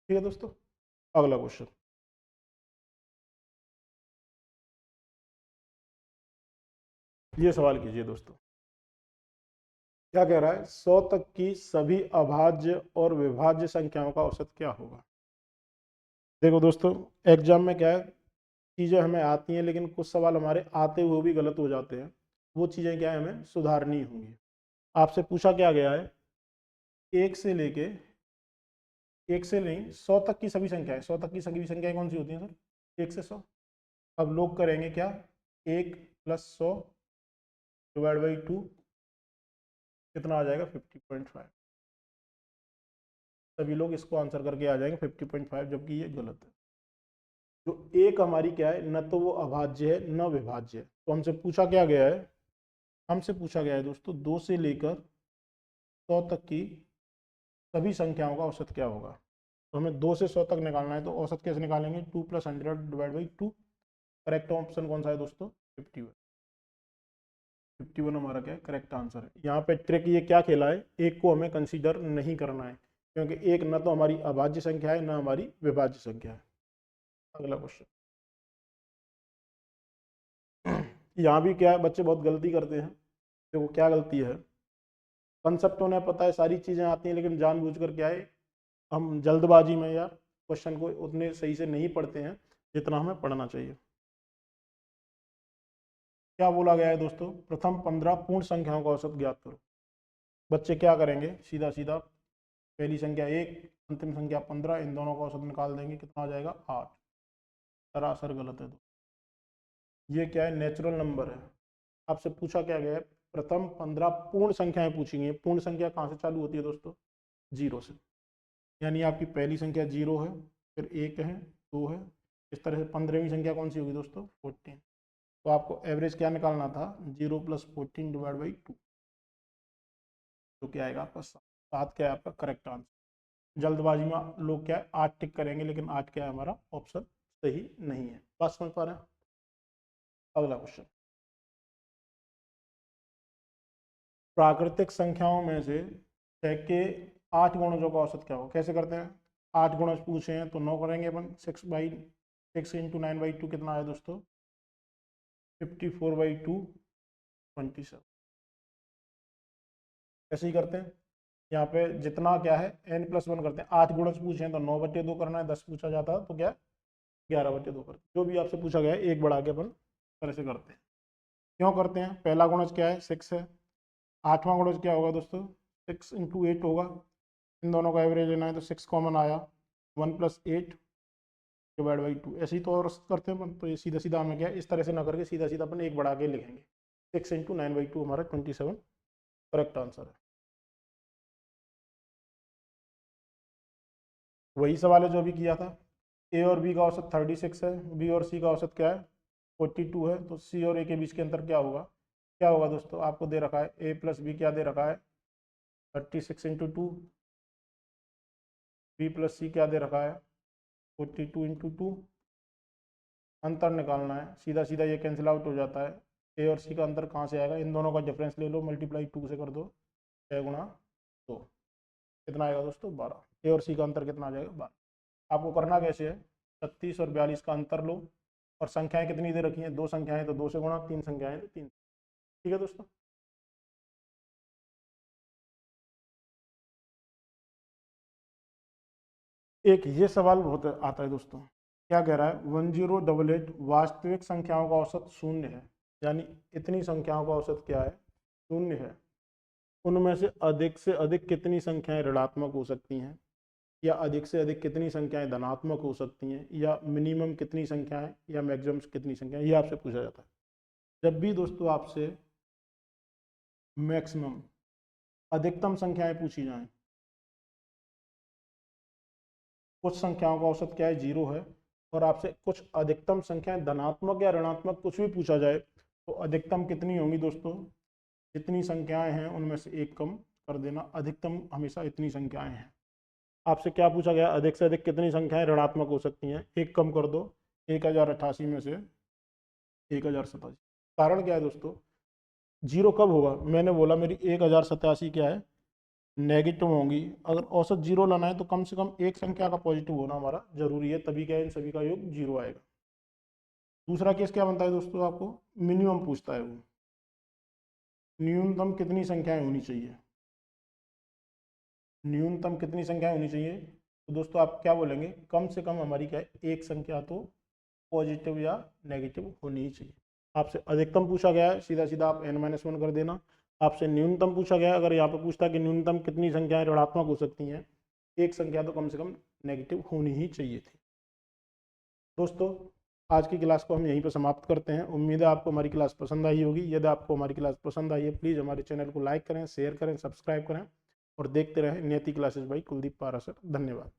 ठीक है दोस्तों। अगला क्वेश्चन, ये सवाल कीजिए दोस्तों। क्या कह रहा है, 100 तक की सभी अभाज्य और विभाज्य संख्याओं का औसत क्या होगा। देखो दोस्तों, एग्जाम में क्या है, चीज़ें हमें आती हैं लेकिन कुछ सवाल हमारे आते हुए भी गलत हो जाते हैं, वो चीज़ें क्या है हमें सुधारनी होंगी। आपसे पूछा क्या गया है, एक से लेके, एक से नहीं 100 तक की सभी संख्याएं, 100 तक की सभी संख्याएं कौन सी होती हैं सर, 1 से 100। अब लोग करेंगे क्या, 1 + 100 ÷ 2 कितना आ जाएगा, 50.5। सभी लोग इसको आंसर करके आ जाएंगे 50.5, जबकि ये गलत है। जो एक हमारी क्या है, न तो वो अभाज्य है न विभाज्य है। तो हमसे पूछा क्या गया है, हमसे पूछा गया है दोस्तों 2 से लेकर 100 तक की सभी संख्याओं का औसत क्या होगा। तो हमें 2 से 100 तक निकालना है, तो औसत कैसे निकालेंगे, 2 + 100 ÷ 2। करेक्ट ऑप्शन कौन सा है दोस्तों, 51। 51 हमारा क्या है, करेक्ट आंसर है। यहाँ पे ट्रिक ये क्या खेला है, एक को हमें कंसीडर नहीं करना है, क्योंकि एक न तो हमारी अभाज्य संख्या है न हमारी विभाज्य संख्या है। अगला क्वेश्चन। यहाँ भी क्या है, बच्चे बहुत गलती करते हैं। देखो क्या गलती है, कंसेप्ट उन्हें पता है, सारी चीज़ें आती हैं, लेकिन जानबूझकर क्या है, हम जल्दबाजी में या क्वेश्चन को उतने सही से नहीं पढ़ते हैं जितना हमें पढ़ना चाहिए। क्या बोला गया है दोस्तों, प्रथम 15 पूर्ण संख्याओं का औसत ज्ञात करो। बच्चे क्या करेंगे, सीधा सीधा पहली संख्या 1, अंतिम संख्या 15, इन दोनों का औसत निकाल देंगे, कितना आ जाएगा, 8। सरासर गलत है। ये क्या है, नेचुरल नंबर है। आपसे पूछा क्या गया है, प्रथम 15 पूर्ण संख्याएं पूछी गई। पूर्ण संख्या कहाँ से चालू होती है दोस्तों, 0 से। यानी आपकी पहली संख्या 0 है, फिर 1 है, 2 है, इस तरह से 15वीं संख्या कौन सी होगी दोस्तों, 14। तो आपको एवरेज क्या निकालना था, 0 + 14 ÷ 2, तो क्या आएगा आपका 7। क्या है आपका करेक्ट आंसर। जल्दबाजी में लोग क्या है 8 टिक करेंगे, लेकिन 8 क्या है हमारा ऑप्शन सही नहीं है। बात समझ पा रहे हैं। अगला क्वेश्चन, प्राकृतिक संख्याओं में से 6 के 8 गुणजों का औसत क्या हो, कैसे करते हैं। 8 गुणज पूछे हैं तो 9 करेंगे अपन, 6 × 9/2 कितना है दोस्तों, 54/2, 27। ऐसे ही करते हैं, यहाँ पे जितना क्या है n+1 करते हैं। 8 गुणज पूछे हैं तो 9/2 करना है, 10 पूछा जाता तो क्या 11/2 करते। जो भी आपसे पूछा गया है एक बढ़ा के अपन तरह से करते हैं। क्यों करते हैं, पहला गुणज क्या है, 6 है। 8वां गुणज क्या होगा दोस्तों, 6 × 8 होगा। इन दोनों का एवरेज लेना है तो 6 कॉमन आया, 1 + 8 ÷ 2। ऐसे ही तो और करते हैं अपन। तो ये सीधा सीधा हमें क्या है, इस तरह से ना करके सीधा सीधा अपन एक बढ़ा के लिखेंगे। 6 × 9/2 हमारा 27 करेक्ट आंसर है। वही सवाल है जो भी किया था। ए और बी का औसत 36 है, बी और सी का औसत क्या है, 42 है। तो सी और ए के बीच के अंतर क्या होगा, क्या होगा दोस्तों, आपको दे रखा है ए + बी क्या दे रखा है, 36 × 2। बी + सी क्या दे रखा है, 42 × 2। अंतर निकालना है, सीधा सीधा ये कैंसिल आउट हो जाता है। ए और सी का अंतर कहाँ से आएगा, इन दोनों का डिफरेंस ले लो, मल्टीप्लाई 2 से कर दो, 6 × 2 कितना आएगा दोस्तों, 12। ए और सी का अंतर कितना आ जाएगा, 12। आपको करना कैसे है, 36 और 42 का अंतर लो, और संख्याएं कितनी दे रखी हैं, 2 संख्याएं तो 2 से गुणा, 3 संख्याएं तो 3। ठीक है दोस्तों। एक ये सवाल बहुत आता है दोस्तों, क्या कह रहा है, 1088 वास्तविक संख्याओं का औसत शून्य है, यानी इतनी संख्याओं का औसत क्या है, शून्य है। उनमें से अधिक कितनी संख्याएं ऋणात्मक हो सकती हैं, या अधिक से अधिक कितनी संख्याएं धनात्मक हो सकती हैं, या मिनिमम कितनी संख्याएं या मैक्सिमम कितनी संख्याएं, ये आपसे पूछा जाता है। जब भी दोस्तों आपसे मैक्सिमम अधिकतम संख्याएं पूछी जाएं, कुछ संख्याओं का औसत क्या है, 0 है, और आपसे कुछ अधिकतम संख्याएं धनात्मक या ऋणात्मक कुछ भी पूछा जाए, तो अधिकतम कितनी होंगी दोस्तों, जितनी संख्याएं हैं उनमें से एक कम कर देना, अधिकतम हमेशा इतनी संख्याएं हैं। आपसे क्या पूछा गया, अधिक से अधिक कितनी संख्याएं ऋणात्मक हो सकती हैं, एक कम कर दो, 1088 में से 1087। कारण क्या है दोस्तों, जीरो कब होगा, मैंने बोला मेरी 1087 क्या है, नेगेटिव होंगी। अगर औसत जीरो लाना है तो कम से कम एक संख्या का पॉजिटिव होना हमारा जरूरी है, तभी क्या है इन सभी का योग जीरो आएगा। दूसरा केस क्या बनता है दोस्तों, आपको मिनिमम पूछता है, वो न्यूनतम कितनी संख्याएं होनी चाहिए, न्यूनतम कितनी संख्याएं होनी चाहिए, तो दोस्तों आप क्या बोलेंगे, कम से कम हमारी क्या है, एक संख्या तो पॉजिटिव या नेगेटिव होनी ही चाहिए। आपसे अधिकतम पूछा गया है, सीधा सीधा आप n-1 कर देना। आपसे न्यूनतम पूछा गया है, अगर यहाँ पे पूछता है कि न्यूनतम कितनी संख्याएं ऋणात्मक हो सकती हैं, एक संख्या तो कम से कम नेगेटिव होनी ही चाहिए थी। दोस्तों आज की क्लास को हम यहीं पर समाप्त करते हैं। उम्मीद है आपको हमारी क्लास पसंद आई होगी। यदि आपको हमारी क्लास पसंद आई है, प्लीज़ हमारे चैनल को लाइक करें, शेयर करें, सब्सक्राइब करें और देखते रहें नियति क्लासेस बाई कुलदीप पाराशर। धन्यवाद।